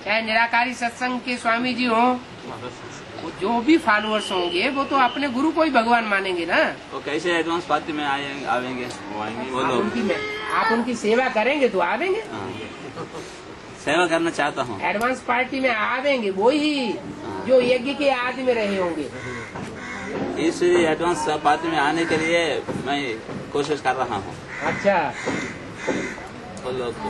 चाहे निराकारी सत्संग के स्वामी जी हो, वो जो भी फॉलोअर्स होंगे वो तो अपने गुरु को ही भगवान मानेंगे ना। वो कैसे एडवांस पार्टी में आवेंगे वो लोग। आप उनकी सेवा करेंगे तो आवेंगे। हाँ। सेवा करना चाहता हूँ। एडवांस पार्टी में आवेंगे वो ही हाँ। जो यज्ञ के आदि में रहे होंगे। इस एडवांस पार्टी में आने के लिए मैं कोशिश कर रहा हूँ। अच्छा, वो लोग को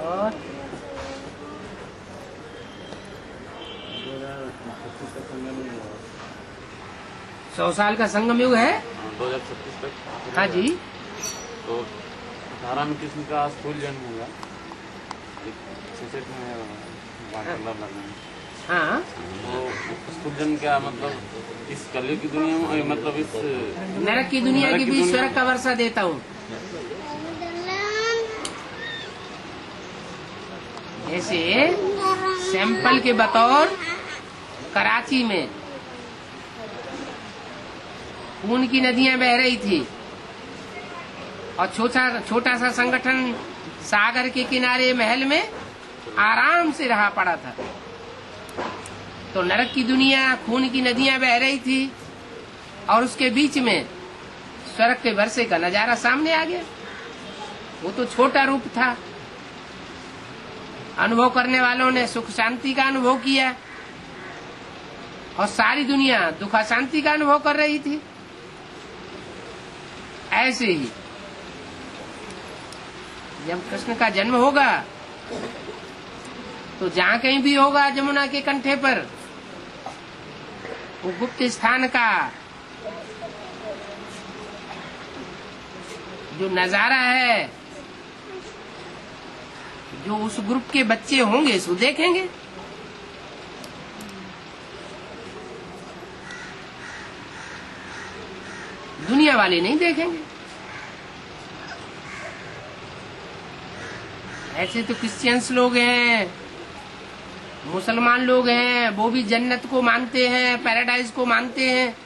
और 100 साल का संगम युग है। 2036 तक। हाँ जी, तो 18 में कृष्ण का स्थूल जन्म होगा। हाँ, तो स्थूल जन्म क्या मतलब इस कलयुग की दुनिया में, मतलब इस नरक की दुनिया के बीच स्वर्ग का वर्षा देता हूँ। जैसे सैंपल के बतौर कराची में खून की नदियां बह रही थी और छोटा सा संगठन सागर के किनारे महल में आराम से रहा पड़ा था। तो नरक की दुनिया, खून की नदियां बह रही थी और उसके बीच में स्वर्ग के वर्षे का नजारा सामने आ गया। वो तो छोटा रूप था, अनुभव करने वालों ने सुख शांति का अनुभव किया और सारी दुनिया दुख शांति का अनुभव कर रही थी। ऐसे ही जब कृष्ण का जन्म होगा तो जहाँ कहीं भी होगा जमुना के कंठे पर वो गुप्त स्थान का जो नजारा है, जो उस ग्रुप के बच्चे होंगे सो देखेंगे। दुनिया वाले नहीं देखेंगे। ऐसे तो क्रिश्चियंस लोग हैं, मुसलमान लोग हैं, वो भी जन्नत को मानते हैं, पैराडाइज को मानते हैं।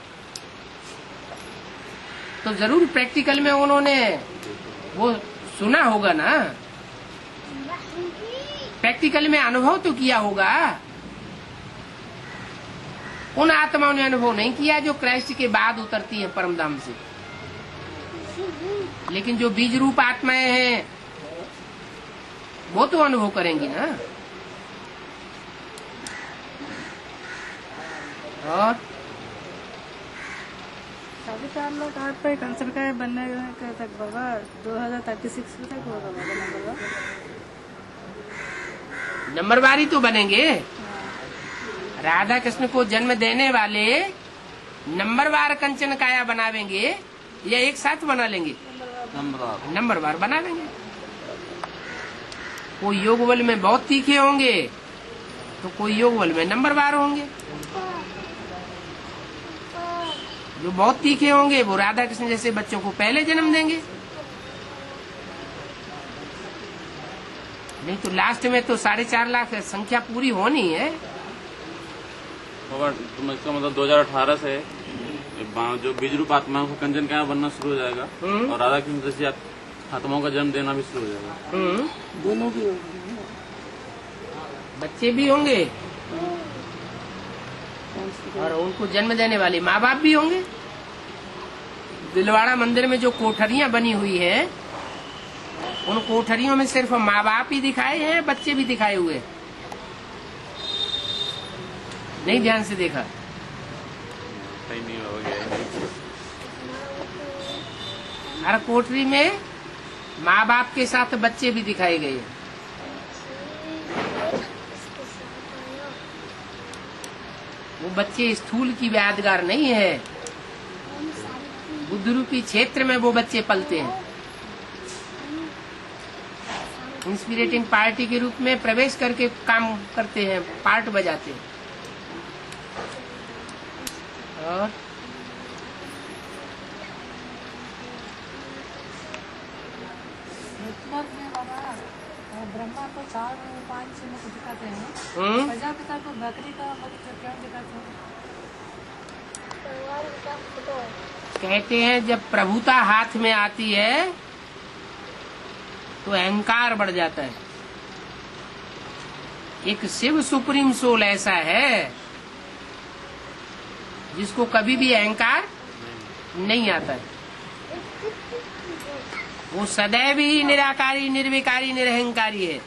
तो जरूर प्रैक्टिकल में उन्होंने वो सुना होगा ना, प्रैक्टिकल में अनुभव तो किया होगा। उन आत्माओं ने अनुभव नहीं किया जो क्राइस्ट के बाद उतरती है परमधाम से, लेकिन जो बीज रूप आत्माएं हैं वो तो अनुभव करेंगी ना। और सभी 4 लाख 8 पे कैंसर का बनने तक बाबा 2036 तक होगा बाबा नंबरवारी तो बनेंगे। राधा कृष्ण को जन्म देने वाले नंबरवार कंचन काया बनावेंगे या एक साथ बना लेंगे? नंबरवार बनावेंगे। कोई योग बल में बहुत तीखे होंगे तो कोई योग बल में नंबरवार होंगे। जो बहुत तीखे होंगे वो राधा कृष्ण जैसे बच्चों को पहले जन्म देंगे। नहीं तो लास्ट में तो 4.5 लाख संख्या पूरी होनी है। तो इसका मतलब 2018 से जो बीज रूप आत्माओं को कंचन क्या बनना शुरू हो जाएगा और राधा कृष्ण जैसी आत्माओं का जन्म देना भी शुरू हो जाएगा। दोनों भी होंगे, बच्चे भी होंगे और उनको जन्म देने वाले माँ बाप भी होंगे। दिलवाड़ा मंदिर में जो कोठरियां बनी हुई है उन कोठरियों में सिर्फ माँ बाप ही दिखाए हैं, बच्चे भी दिखाए हुए हैं। नहीं ध्यान से देखा? नहीं हो गया। हर कोठरी में माँ बाप के साथ बच्चे भी दिखाए गए हैं। वो बच्चे स्थूल की यादगार नहीं है, बुद्ध रूपी क्षेत्र में वो बच्चे पलते हैं। इंस्पिरेटिंग पार्टी के रूप में प्रवेश करके काम करते हैं, पार्ट बजाते हैं। और ब्रह्मा को 4-5 मुख दिखाते हैं, प्रजापिता को बकरी का मुख क्यों दिखाते हैं? कहते हैं जब प्रभुता हाथ में आती है तो अहंकार बढ़ जाता है। एक शिव सुप्रीम सोल ऐसा है जिसको कभी भी अहंकार नहीं आता है। वो सदैव ही निराकारी, निर्विकारी, निरहंकारी है।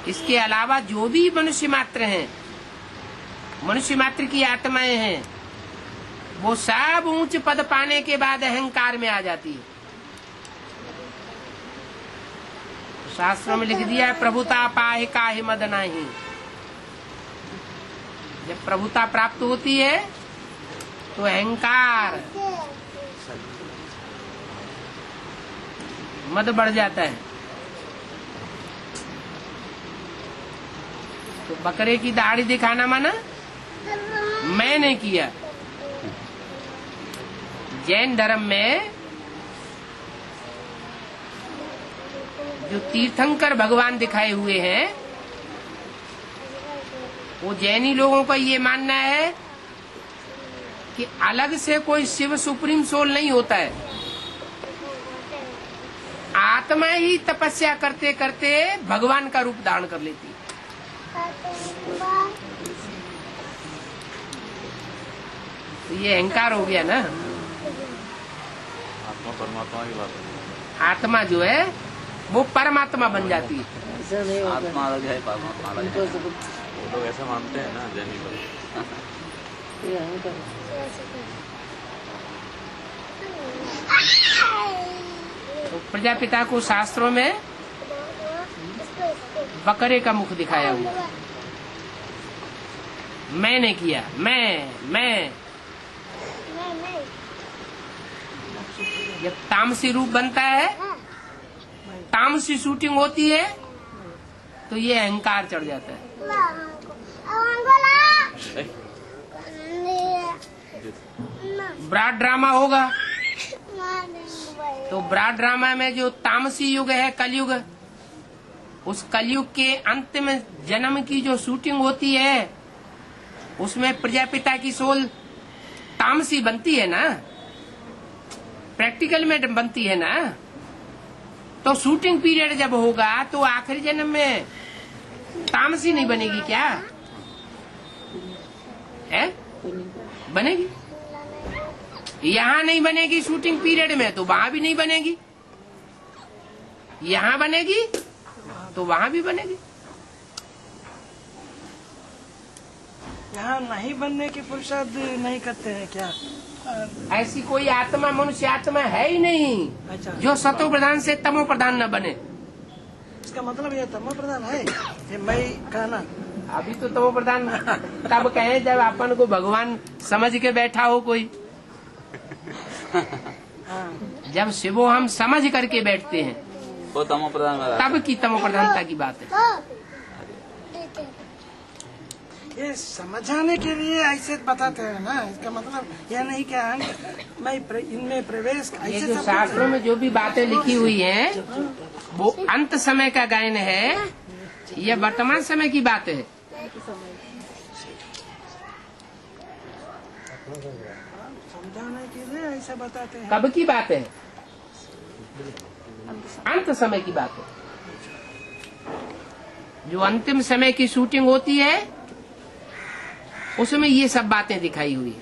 इसके अलावा जो भी मनुष्य मात्र हैं, मनुष्य मात्र की आत्माएं हैं, वो सब ऊंच पद पाने के बाद अहंकार में आ जाती है। शास्त्रों में लिख दिया है, प्रभुता पाहि काहि मद नाही। जब प्रभुता प्राप्त होती है तो अहंकार, मद बढ़ जाता है। तो बकरे की दाढ़ी दिखाना माना मैंने किया। जैन धर्म में जो तीर्थंकर भगवान दिखाए हुए हैं, वो जैनी लोगों का ये मानना है कि अलग से कोई शिव सुप्रीम सोल नहीं होता है। आत्मा ही तपस्या करते करते भगवान का रूप धारण कर लेती है। तो ये अहंकार हो गया ना। आत्मा परमात्मा की बात है। आत्मा जो है वो परमात्मा बन जाती है। आत्मा अलग है, परमात्मा अलग है। वो लोग ऐसा मानते हैं ना जैनी लोग। तो प्रजापिता को शास्त्रों में बकरे का मुख दिखाया हुआ। मैंने किया, मैं जब तामसी रूप बनता है, तामसी शूटिंग होती है, तो ये अहंकार चढ़ जाता है। ब्राड ड्रामा होगा तो ब्राड ड्रामा में जो तामसी युग है, कलयुग, उस कलयुग के अंतिम जन्म की जो शूटिंग होती है, उसमें प्रजापिता की सोल तामसी बनती है ना, प्रैक्टिकल में बनती है ना। तो शूटिंग पीरियड जब होगा तो आखिरी जन्म में तामसी नहीं बनेगी क्या? है? बनेगी। यहाँ नहीं बनेगी शूटिंग पीरियड में तो वहाँ भी नहीं बनेगी। यहाँ बनेगी तो वहाँ भी बनेगी। यहाँ नहीं बनने की पुरुषार्थ नहीं करते हैं क्या? ऐसी कोई आत्मा, मनुष्य आत्मा है ही नहीं। अच्छा। जो सतो प्रधान से तमो प्रधान न बने। इसका मतलब ये तमो प्रधान है, ये मैं कहना। अभी तो तमो प्रधान तब कहे जब अपन को भगवान समझ के बैठा हो कोई। जब शिवो हम समझ करके बैठते हैं वो तमो प्रधान तब की तमो प्रधानता की बात है। ये समझाने के लिए ऐसे बताते हैं ना, इसका मतलब यह नहीं कि मैं इनमें प्रवेश ये ऐसे जो सब शास्त्रों में जो भी बातें लिखी हुई हैं, वो अंत समय का गायन है, यह वर्तमान समय की बात है। समझाने के लिए ऐसा बताते हैं। कब की बात है? अंत समय की बात है। जो अंतिम समय की शूटिंग होती है उसमें ये सब बातें दिखाई हुई है।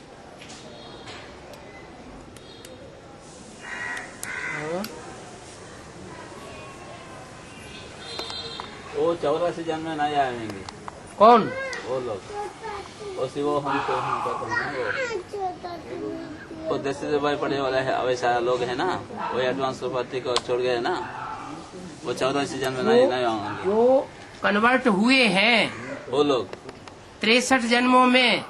वो 84 जन्म में नहीं आएंगे। कौन? वो लोग, वो शिवो हमको वो देश से भाई पढ़ने वाला है, वैसा लोग है ना, वो एडवांस प्रॉपर्टी को छोड़ गए ना, वो 84 जन्म में नहीं आएंगे। जो कन्वर्ट हुए हैं वो लोग 63 जन्मों में,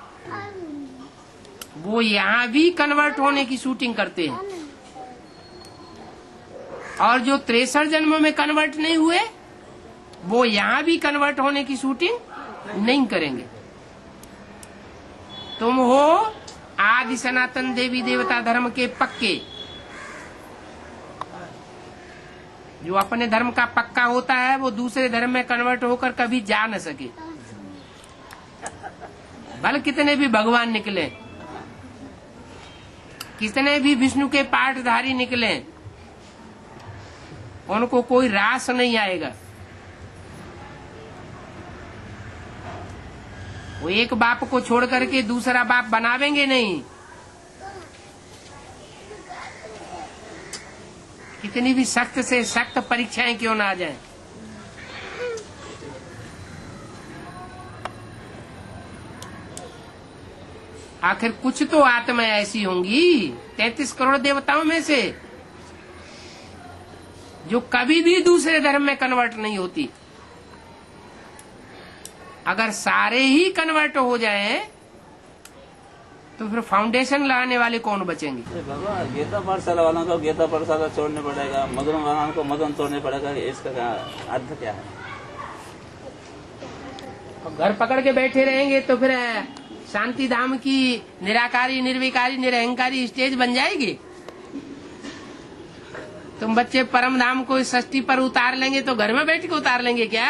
वो यहाँ भी कन्वर्ट होने की शूटिंग करते हैं। और जो 63 जन्मों में कन्वर्ट नहीं हुए, वो यहाँ भी कन्वर्ट होने की शूटिंग नहीं करेंगे। तुम हो आदि सनातन देवी देवता धर्म के पक्के। जो अपने धर्म का पक्का होता है वो दूसरे धर्म में कन्वर्ट होकर कभी जा न सके, भले कितने भी भगवान निकले, कितने भी विष्णु के पाठधारी निकले, उनको कोई रास नहीं आएगा। वो एक बाप को छोड़ करके दूसरा बाप बनावेंगे नहीं। कितनी भी सख्त से सख्त परीक्षाएं क्यों ना आ जाएं। आखिर कुछ तो आत्मा ऐसी होंगी 33 करोड़ देवताओं में से जो कभी भी दूसरे धर्म में कन्वर्ट नहीं होती। अगर सारे ही कन्वर्ट हो जाएं तो फिर फाउंडेशन लगाने वाले कौन बचेंगे? बाबा गीता पाठशाला वालों को गीता पाठशाला छोड़ने पड़ेगा, मदन वालों को मदन छोड़ने पड़ेगा, इसका क्या अर्थ क्या है? घर पकड़ के बैठे रहेंगे तो फिर शांति धाम की निराकारी निर्विकारी निरहंकारी स्टेज बन जाएगी। तुम बच्चे परम धाम को षष्ठी पर उतार लेंगे तो घर में बैठ के उतार लेंगे क्या?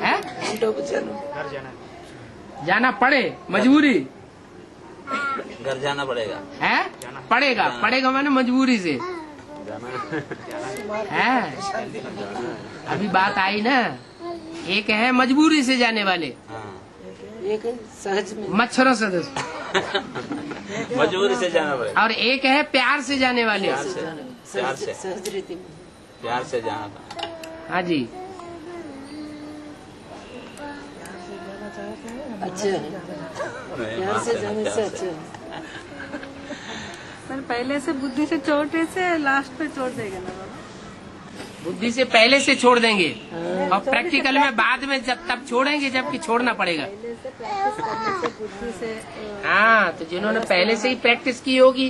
है? जाना पड़े मजबूरी, घर जाना पड़ेगा है? पड़ेगा मैंने मजबूरी से है। अभी बात आई ना, एक है मजबूरी से जाने वाले, एक सहज में मच्छरों से मजबूरी से जाना पड़ेगा, और एक है प्यार से जाने वाले। प्यार से जाना था। हाँ जी, अच्छा प्यार से जाने से अच्छा। पर पहले से बुद्धि से छोड़ने से लास्ट पे छोड़ देगा ना बाबा। बुद्धि से पहले से छोड़ देंगे और प्रैक्टिकल में बाद में जब तब छोड़ेंगे जबकि छोड़ना पड़ेगा। पहले से प्रैक्टिस करने से बुद्धि से हाँ, तो जिन्होंने पहले से ही प्रैक्टिस की होगी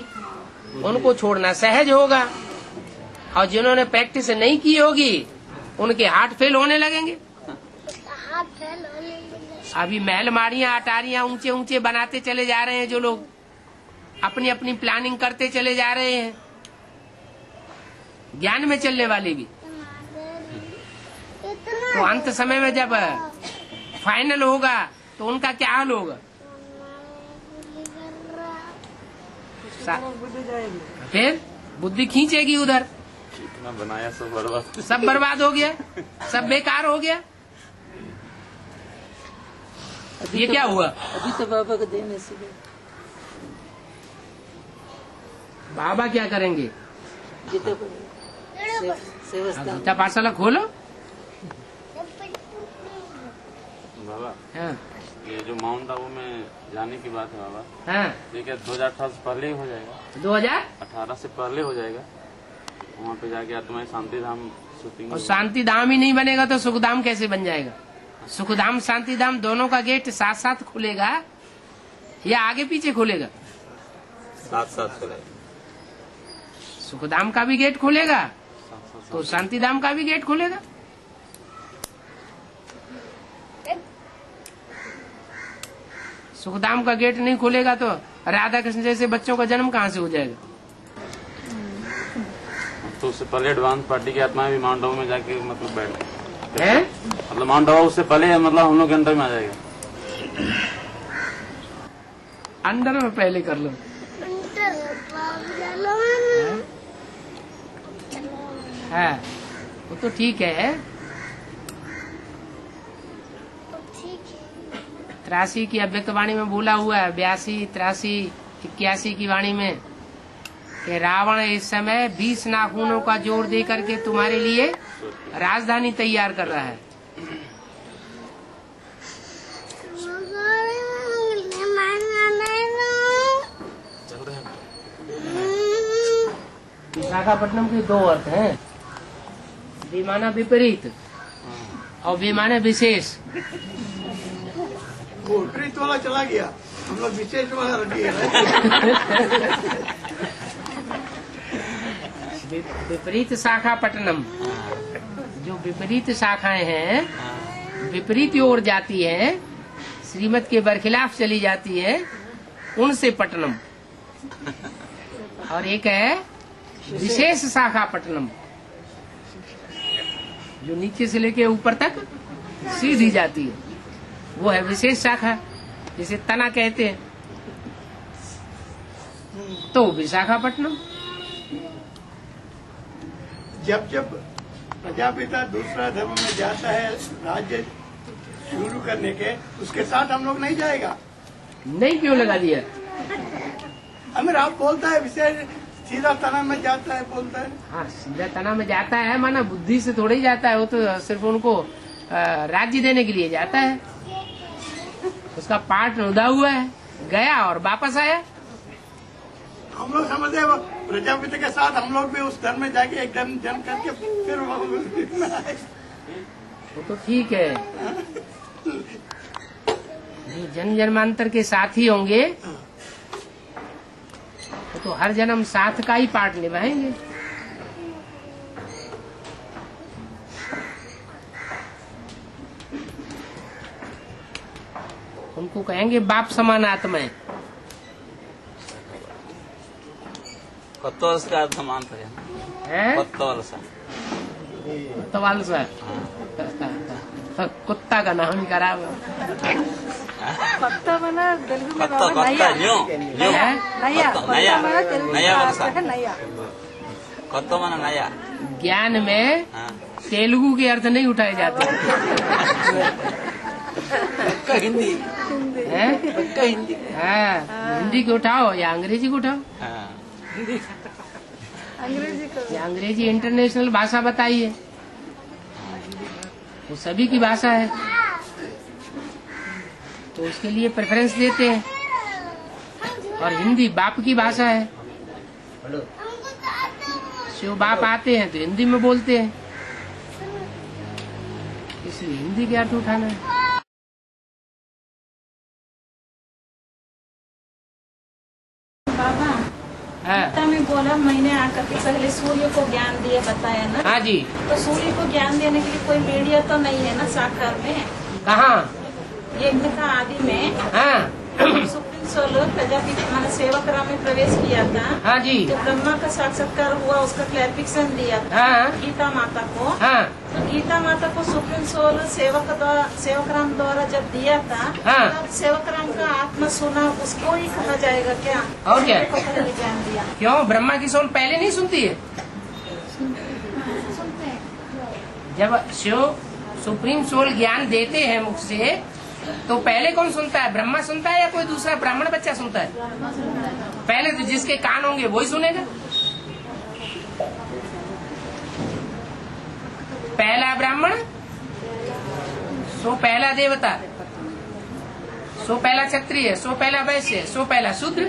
उनको छोड़ना सहज होगा, और जिन्होंने प्रैक्टिस नहीं की होगी उनके हार्ट फेल होने लगेंगे। अभी महल माड़ियां अटारियां ऊंचे ऊंचे बनाते चले जा रहे हैं जो लोग, अपनी अपनी प्लानिंग करते चले जा रहे हैं, ज्ञान में चलने वाले भी। तो अंत समय में जब फाइनल होगा तो उनका क्या हाल होगा? फिर बुद्धि खींचेगी उधर, जितना बनाया सब बर्बाद हो गया, सब बेकार हो गया। ये क्या हुआ? अभी तो बाबा को देने से बाबा क्या करेंगे? गीता पाठशाला खोलो। बाबा हाँ ये जो माउंट आबू में जाने की बात है बाबा, हाँ, ठीक है 2018 से पहले ही हो जाएगा, 2018 से पहले हो जाएगा। वहाँ पे जाके आत्मा शांति धाम शूटिंग। और शांति धाम ही नहीं बनेगा तो सुखधाम कैसे बन जाएगा? सुखधाम शांति धाम दोनों का गेट साथ साथ खुलेगा या आगे पीछे खुलेगा? साथ साथ खुलेगा। सुखधाम का भी गेट खुलेगा तो शांति धाम का भी गेट खुलेगा। सुखधाम का गेट नहीं खुलेगा तो राधा कृष्ण जैसे बच्चों का जन्म कहाँ से हो जाएगा? तो उससे पहले एडवांस पार्टी की आत्माएं भी माउंट आबू में जाके मतलब बैठ है, मतलब माउंट आबू उससे पहले मतलब हम लोग के अंदर में आ जाएगा। अंदर में पहले कर लो। है वो तो ठीक है। 83 की अव्यक्त वाणी में बोला हुआ है, 82, 83, 81 की वाणी में कि रावण इस समय 20 नाखूनों का जोर दे करके तुम्हारे लिए राजधानी तैयार कर रहा है। विशाखापट्टनम के दो अर्थ हैं, विमाना विपरीत और विमाना विशेष। विपरीत वाला चला गया, हम लोग विशेष वाला रख दिया। विपरीत शाखापट्टनम, जो विपरीत शाखाएं हैं विपरीत ओर जाती हैं, श्रीमत के बरखिलाफ चली जाती है, उनसे पट्टनम। और एक है विशेष शाखापट्टनम जो नीचे से लेके ऊपर तक सीधी जाती है, वो है विशेष शाखा, जिसे तना कहते हैं। तो विशाखापट्टनम। जब जब प्रजापिता दूसरा धर्म में जाता है, राज्य शुरू करने के, उसके साथ हम लोग नहीं जाएगा। नहीं क्यों लगा दिया? हमें आप बोलता है विषय सीधा तना में जाता है, बोलता है। हाँ, सीधा तना में जाता है, माना बुद्धि से थोड़ा ही जाता है। वो तो सिर्फ उनको राज्य देने के लिए जाता है। उसका पाठ उदा हुआ है, गया और वापस आया। हम लोग समझते हैं प्रजापति के साथ हम लोग भी उस धर्म में जाके एकदम जन्म करके फिर वो तो ठीक है, जो जन्म जन्मांतर के साथ ही होंगे तो हर जन्म साथ का ही पाठ निभाएंगे। उनको कहेंगे बाप समान आत्माएं। कत्तवलस का अर्थ मानते हैं, कत्तवलस कुत्ता का नाम ही खराब है। पत्ता बना तेलुगु में कत्ता बाबा कत्ता नैया नैया पत्ता बना तेलुगु में बाबा नैया। कत्ता माना नया। ज्ञान में तेलुगु के अर्थ नहीं उठाए जाते हिंदी हैं? हिंदी हाँ, हिंदी को उठाओ या अंग्रेजी को उठाओ। अंग्रेजी को या अंग्रेजी इंटरनेशनल भाषा बताइए, वो सभी की भाषा है, तो उसके लिए प्रेफरेंस देते हैं। और हिंदी बाप की भाषा है, शिव बाप आते हैं तो हिंदी में बोलते हैं, इसलिए हिंदी के अर्थ उठाना है। बाबा हाँ गीता में बोला मैंने आकर के पहले सूर्य को ज्ञान दिए बताया ना। हाँ जी। तो सूर्य को ज्ञान देने के लिए कोई मीडिया तो नहीं है ना साकार में। कहाँ? यज्ञ का आदि में हाँ सुप्रीम सोल प्रजापति माने सेवक राम में प्रवेश किया था। हाँ जी। तो ब्रह्मा का साक्षात्कार हुआ, उसका क्लैरिफिकेशन दिया था हाँ गीता माता को। हाँ तो गीता माता को सुप्रीम सोल सेवक राम द्वारा जब दिया था, हाँ। तब सेवक राम का आत्मा सुना, उसको ही कहा जाएगा क्या? और क्या? को पहले ज्ञान दिया। क्यों ब्रह्मा की सोल पहले नहीं सुनती है? जब शिव सुप्रीम सोल ज्ञान देते हैं मुख से, तो पहले कौन सुनता है? ब्रह्मा सुनता है या कोई दूसरा ब्राह्मण बच्चा सुनता है? पहले तो जिसके कान होंगे वही सुनेगा। पहला ब्राह्मण, सो पहला देवता, सो पहला क्षत्रिय, सो पहला वैश्य, सो पहला शूद्र।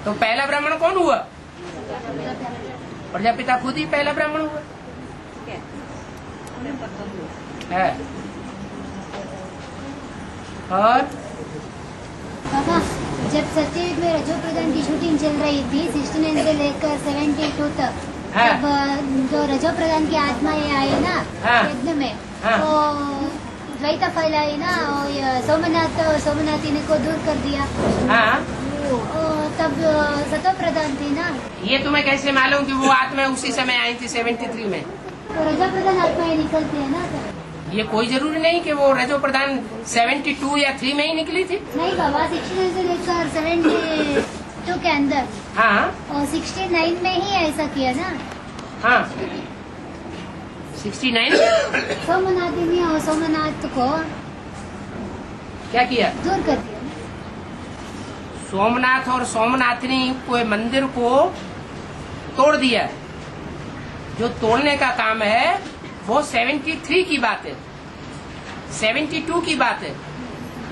तो पहला ब्राह्मण कौन हुआ? प्रजापिता खुद ही पहला ब्राह्मण हुआ है। और पापा जब सत्ययुग में रजो प्रधान की शूटिंग चल रही थी 69 से लेकर 72 तक, हाँ। तब जो रजो प्रधान की आत्माएं आई ना हाँ। यज्ञ में, हाँ। तो द्वैत फैलाई ना, और सोमनाथी ने को दूर कर दिया। हाँ, और तब सतो प्रधान थी ना, ये तुम्हें कैसे मालूम कि वो आत्मा उसी समय आई थी 73 में? तो रजो प्रधान आत्माएं निकलती है ना सर। ये कोई जरूरी नहीं कि वो रजो प्रधान 72 या 3 में ही निकली थी। नहीं बाबा 69 से लेकर 72 के अंदर, हाँ और 69 में ही ऐसा किया ना। हाँ 69 सोमनाथी ने और सोमनाथ को क्या किया? दूर कर दिया। सोमनाथ और सोमनाथनी को मंदिर को तोड़ दिया। जो तोड़ने का काम है वो 73 की बात है, 72 की बात है।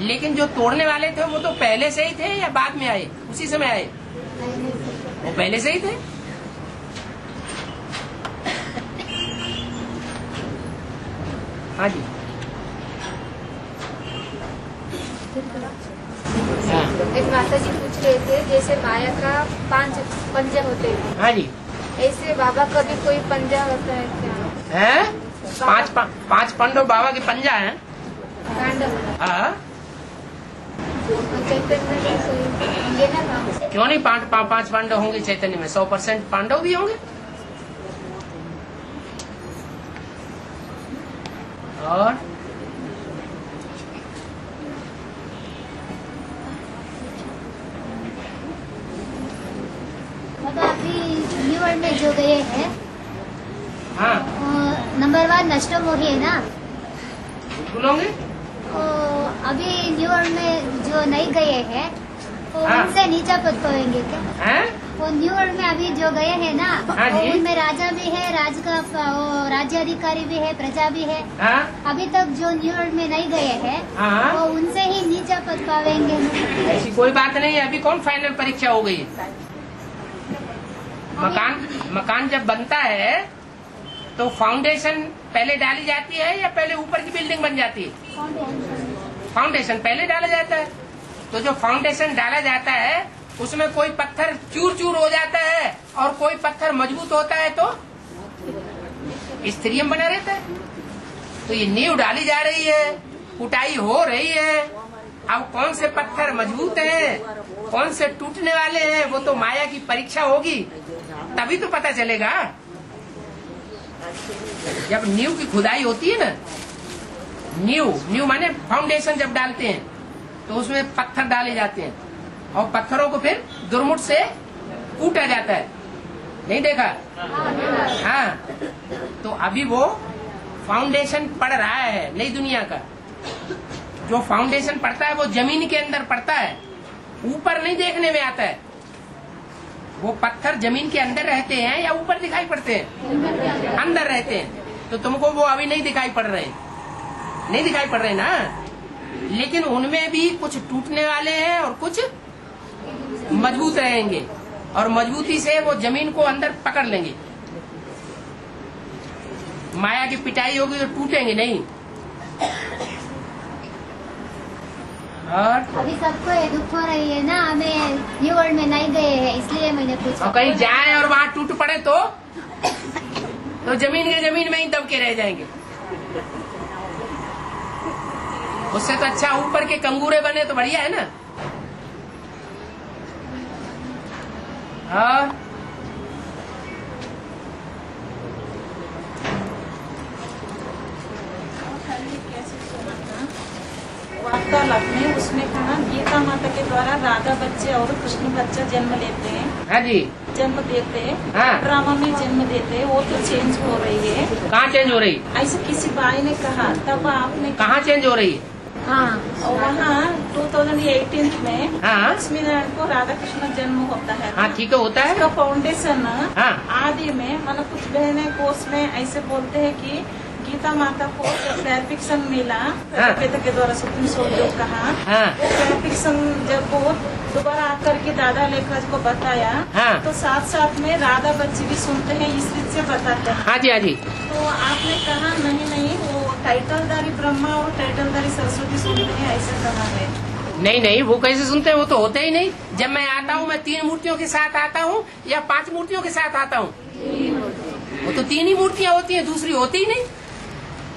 लेकिन जो तोड़ने वाले थे वो तो पहले से ही थे या बाद में आए? उसी समय आए? वो पहले से ही थे। हाँ जी। एक माता जी पूछ रहे थे, जैसे माया का 5 पंजे होते हैं, हाँ जी। ऐसे बाबा का भी कोई पंजा होता है क्या? है? पांच पांडव बाबा के पंजा हैं। हाँ चैतन्य में कोई होंगे ना काम? क्यों नहीं? पांच पांडव होंगे चैतन्य में। 100% पांडव भी होंगे। और अभी न्यू वर्ल्ड में जो गए हैं, हाँ नंबर 1 नष्टोमोही है ना, सुनोगे? अभी न्यू वर्ल्ड में जो नहीं गए हैं वो हाँ। उनसे नीचा पद पाएंगे क्या? हैं? वो न्यू वर्ल्ड में अभी जो गए हैं ना, हाँ वो जी। उनमें राजा भी है, राज का वो राज्य अधिकारी भी है, प्रजा भी है। हाँ? अभी तक जो न्यू वर्ल्ड में नहीं गए हैं हाँ? वो उनसे ही नीचा पद पाएंगे। ऐसी कोई बात नहीं है। अभी कौन फाइनल परीक्षा हो गई? मकान जब बनता है तो फाउंडेशन पहले डाली जाती है या पहले ऊपर की बिल्डिंग बन जाती है? फाउंडेशन पहले डाला जाता है। तो जो फाउंडेशन डाला जाता है उसमें कोई पत्थर चूर चूर हो जाता है और कोई पत्थर मजबूत होता है तो स्थिरियम बना रहता है। तो ये नींव डाली जा रही है, कुटाई हो रही है। अब कौन से पत्थर मजबूत हैं, कौन से टूटने वाले हैं, वो तो माया की परीक्षा होगी, तभी तो पता चलेगा। जब नींव की खुदाई होती है ना, नींव माने फाउंडेशन जब डालते हैं तो उसमें पत्थर डाले जाते हैं और पत्थरों को फिर दुरमुठ से कूटा जाता है। नहीं देखा? हाँ। तो अभी वो फाउंडेशन पड़ रहा है नई दुनिया का। जो फाउंडेशन पड़ता है वो जमीन के अंदर पड़ता है, ऊपर नहीं देखने में आता है। वो पत्थर जमीन के अंदर रहते हैं या ऊपर दिखाई पड़ते हैं? अंदर रहते हैं। तो तुमको वो अभी नहीं दिखाई पड़ रहे, नहीं दिखाई पड़ रहे ना। लेकिन उनमें भी कुछ टूटने वाले हैं और कुछ मजबूत रहेंगे और मजबूती से वो जमीन को अंदर पकड़ लेंगे। माया की पिटाई होगी तो टूटेंगे नहीं। और अभी सबको ये दुख हो रही है ना, हमें न्यू वर्ल्ड में नहीं गए हैं, इसलिए मैंने पूछा। और कहीं जाए और वहाँ टूट पड़े तो जमीन के जमीन में ही दब के रह जाएंगे। उससे तो अच्छा ऊपर के कंगूरे बने तो बढ़िया है ना। और वार्तालाप में उसमें कहा गीता माता के द्वारा राधा बच्चे और कृष्ण बच्चा जन्म लेते हैं। हाँ जी, जन्म देते हैं। हाँ। ड्रामा में जन्म देते हैं, वो तो चेंज हो रही है। कहाँ चेंज हो रही? ऐसे किसी भाई ने कहा, तब आपने कहाँ चेंज हो रही है? हाँ। और वहाँ 2018 में हाँ। लक्ष्मी नारायण को राधा कृष्ण जन्म होता है। हाँ ठीक है, होता है। उसका फाउंडेशन हाँ। आदि में मतलब कुछ बहने कोर्स में ऐसे बोलते हैं कि गीता माता को जब क्लैरिफिकेशन मिला पिता के द्वारा सुप्रीम सोल जो कहा, हाँ। वो क्लैरिफिकेशन जब वो दोबारा आकर के दादा लेखराज को बताया, हाँ। तो साथ साथ में राधा बच्चे भी सुनते हैं, इस रीत से बताते हैं। हाँ जी, हाँ जी। तो आपने कहा नहीं वो टाइटलदारी ब्रह्मा और टाइटलदारी सरस्वती सुनते हैं, ऐसा कहा है। नहीं, वो कैसे सुनते हैं? वो तो होते ही नहीं। जब मैं आता हूँ, मैं 3 मूर्तियों के साथ आता हूँ या 5 मूर्तियों के साथ आता हूँ? वो तो 3 ही मूर्तियाँ होती हैं, दूसरी होती ही नहीं।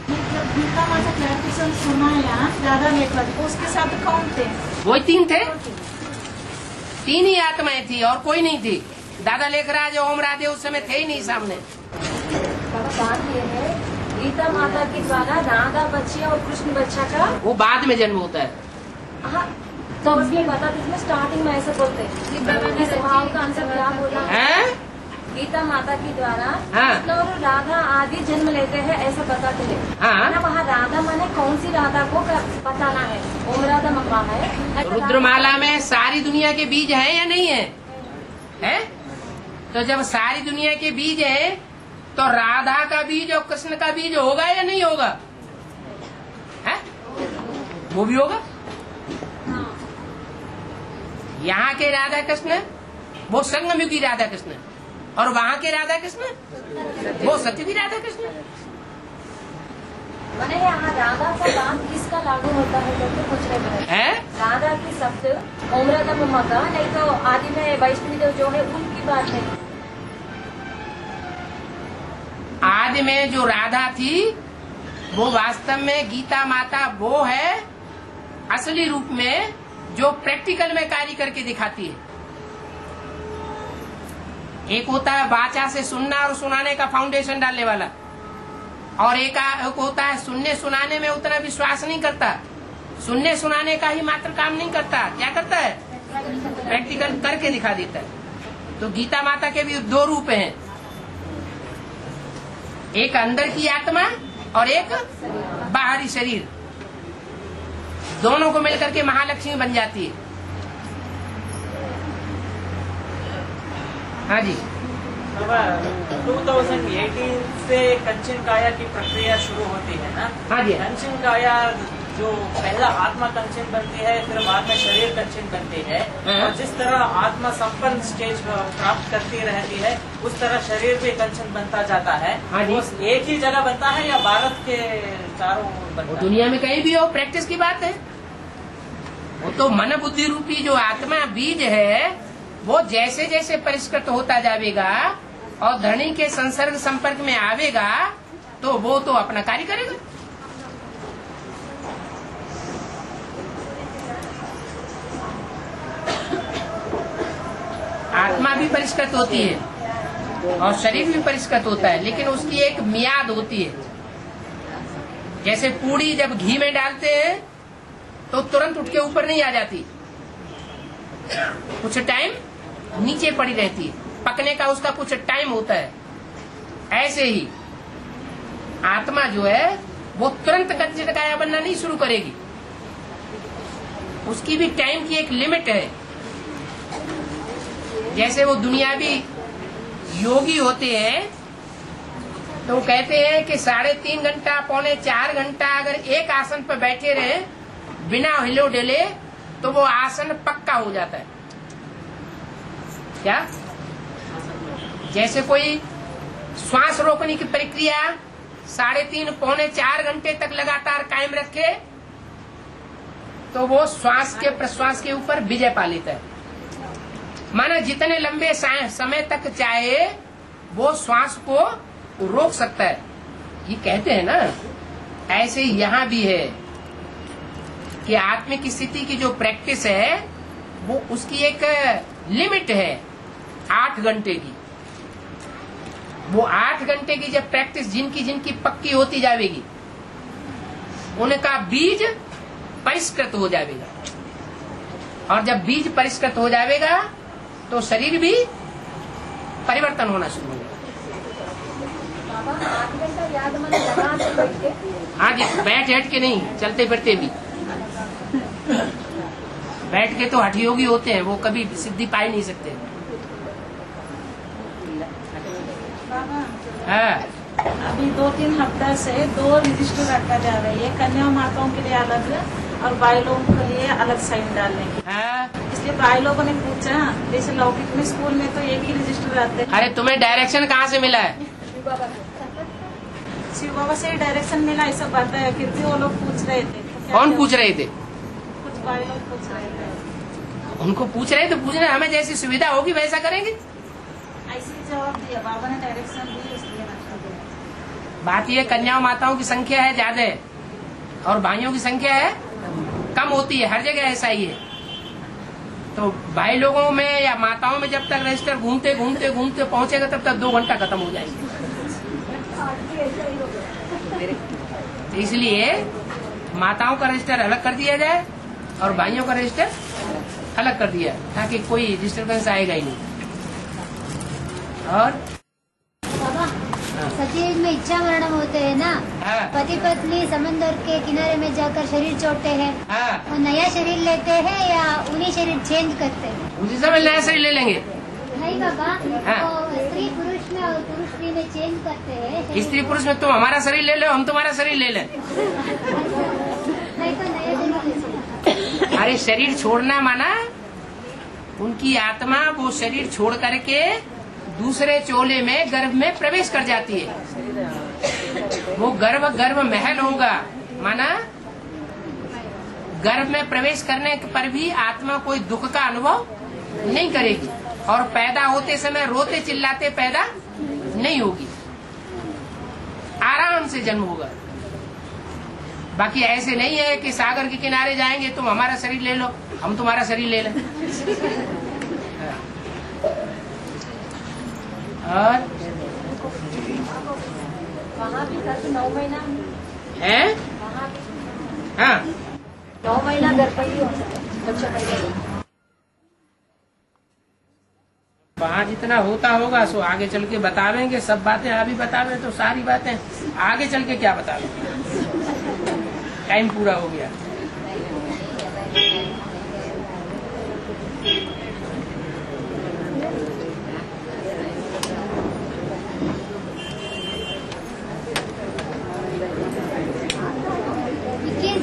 गीता माता क्लैरिफिकेशन सुनाया दादा लेखराज को, उसके साथ कौन थे? वही 3 थे। 3 ही आत्माएं थी और कोई नहीं थी। दादा लेखराज ओम राधे उस समय थे ही नहीं सामने। बात ये है, गीता माता के द्वारा राधा बच्चे और कृष्ण बच्चा का वो बाद में जन्म होता है। हाँ, तो उसमें बता इसमें स्टार्टिंग में ऐसे बोलते हैं। स्वभाव का आंसर क्या बोला है? गीता माता के द्वारा हाँ। कृष्ण और राधा आदि जन्म लेते हैं, ऐसा बताते हैं। हाँ। ना वहाँ राधा माने कौन सी राधा को बताना है? ओम राधा मक्का है। रुद्रमाला में सारी दुनिया के बीज हैं या नहीं है? है? तो जब सारी दुनिया के बीज है तो राधा का बीज और कृष्ण का बीज होगा या नहीं होगा? है? वो भी होगा। यहाँ के राधा कृष्ण वो संगमयुगी राधा कृष्ण और वहाँ के राधा कृष्ण वो सत्ययुगी राधा कृष्ण। मैंने यहाँ राधा का बात किसका लागू होता है करके पूछ रहे हैं? राधा की शब्द ओम राधा मम्मा का, नहीं तो आदि में वैष्णवी देव जो है उनकी बात है। आदि में जो राधा थी वो वास्तव में गीता माता वो है असली रूप में, जो प्रैक्टिकल में कार्य करके दिखाती है। एक होता है वाचा से सुनना और सुनाने का फाउंडेशन डालने वाला, और एक होता है सुनने सुनाने में उतना विश्वास नहीं करता, सुनने सुनाने का ही मात्र काम नहीं करता, क्या करता है? प्रैक्टिकल करके दिखा देता है। तो गीता माता के भी 2 रूप हैं, एक अंदर की आत्मा और एक बाहरी शरीर। दोनों को मिलकर के महालक्ष्मी बन जाती है। हाँ जी। 2018 से कंचन काया की प्रक्रिया शुरू होती है ना। हाँ जी। कंचन काया जो पहला आत्मा कंचन बनती है, फिर बाद में शरीर कंचन बनती है, और जिस तरह आत्मा संपन्न स्टेज प्राप्त करती रहती है उस तरह शरीर भी कंचन बनता जाता है। हाँ जी। वो एक ही जगह बनता है या भारत के चारों ओर बनता है? दुनिया में कहीं भी हो, प्रैक्टिस की बात है। वो तो मन बुद्धि रूपी जो आत्मा बीज है वो जैसे जैसे परिष्कृत होता जाएगा और धरणी के संसर्ग संपर्क में आवेगा तो वो तो अपना कार्य करेगा। आत्मा भी परिष्कृत होती है और शरीर भी परिष्कृत होता है, लेकिन उसकी एक मियाद होती है। जैसे पूड़ी जब घी में डालते हैं तो तुरंत उठ के ऊपर नहीं आ जाती, कुछ टाइम नीचे पड़ी रहती है, पकने का उसका कुछ टाइम होता है। ऐसे ही आत्मा जो है वो तुरंत कंचन काया बनना नहीं शुरू करेगी, उसकी भी टाइम की एक लिमिट है। जैसे वो दुनियावी योगी होते हैं तो वो कहते हैं कि 3.5 घंटा पौने 4 घंटा अगर एक आसन पर बैठे रहे बिना हिलो डुले तो वो आसन पक्का हो जाता है। क्या? जैसे कोई श्वास रोकने की प्रक्रिया 3.5 पौने 4 घंटे तक लगातार कायम रखे तो वो श्वास के प्रश्वास के ऊपर विजय पा लेता है। माना जितने लंबे समय तक चाहे वो श्वास को रोक सकता है, ये कहते हैं ना। ऐसे ही यहाँ भी है कि आत्मिक स्थिति की जो प्रैक्टिस है वो उसकी एक लिमिट है 8 घंटे की। वो 8 घंटे की जब प्रैक्टिस जिनकी पक्की होती जाएगी उनका बीज परिष्कृत हो जाएगा, और जब बीज परिष्कृत हो जाएगा तो शरीर भी परिवर्तन होना शुरू होगा। हाँ जी, बैठ हट के नहीं, चलते फिरते भी। बैठ के तो हठयोगी होते हैं, वो कभी सिद्धि पा ही नहीं सकते। हाँ। अभी 2-3 हफ्ता से 2 रजिस्टर रखा जा रहा है, कन्या माताओं के लिए अलग और भाई लोगों के लिए अलग साइन डालने की। इसलिए भाई लोगों ने पूछा, जैसे लौकिक में स्कूल में तो एक ही रजिस्टर रहते हैं। अरे तुम्हें डायरेक्शन कहाँ से मिला है? शिव बाबा से ही डायरेक्शन मिला, ऐसा बात है। फिर भी वो लोग पूछ रहे थे। कौन पूछ रहे थे? कुछ भाई लोग पूछ रहे थे। उनको पूछ रहे तो पूछना, हमें जैसी सुविधा होगी वैसा करेंगे। ऐसे जवाब दिया, बाबा ने डायरेक्शन दी, इसलिए बात ये कन्याओं माताओं की संख्या है ज्यादा और भाइयों की संख्या है कम होती है, हर जगह ऐसा ही है। तो भाई लोगों में या माताओं में जब तक रजिस्टर घूमते घूमते घूमते पहुंचेगा तब तक 2 घंटा खत्म हो जाएगा। तो इसलिए माताओं का रजिस्टर अलग कर दिया जाए और भाइयों का रजिस्टर अलग कर दिया, ताकि कोई डिस्टर्बेंस आएगा ही नहीं। और सतयुग में इच्छा मरणम होते हैं ना, पति पत्नी समंदर के किनारे में जाकर शरीर छोड़ते हैं, वो नया शरीर लेते हैं या उन्हीं शरीर चेंज करते हैं? उसी समय नया शरीर ले लेंगे। नहीं बाबा, तो स्त्री पुरुष में और पुरुष स्त्री में चेंज करते हैं। स्त्री पुरुष में तुम हमारा शरीर ले लो, हम तुम्हारा शरीर ले लें। नहीं तो नया शरीर। अरे शरीर छोड़ना माना उनकी आत्मा वो शरीर छोड़ करके दूसरे चोले में गर्भ में प्रवेश कर जाती है। वो गर्भ महल होगा, माना गर्भ में प्रवेश करने पर भी आत्मा कोई दुख का अनुभव नहीं करेगी और पैदा होते समय रोते चिल्लाते पैदा नहीं होगी, आराम से जन्म होगा। बाकी ऐसे नहीं है कि सागर के किनारे जाएंगे, तुम हमारा शरीर ले लो, हम तुम्हारा शरीर ले लें। और वहाँ भी 9 महीना है, हाँ 9 महीना घर पर ही होता है बच्चा पैदा। वहाँ जितना होता होगा सो आगे चल के बतावेंगे। सब बातें अभी बतावे तो सारी बातें आगे चल के क्या बतावे, टाइम पूरा हो गया। 21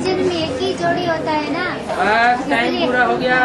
जन्म एक ही जोड़ी होता है ना। बस टाइम पूरा हो गया।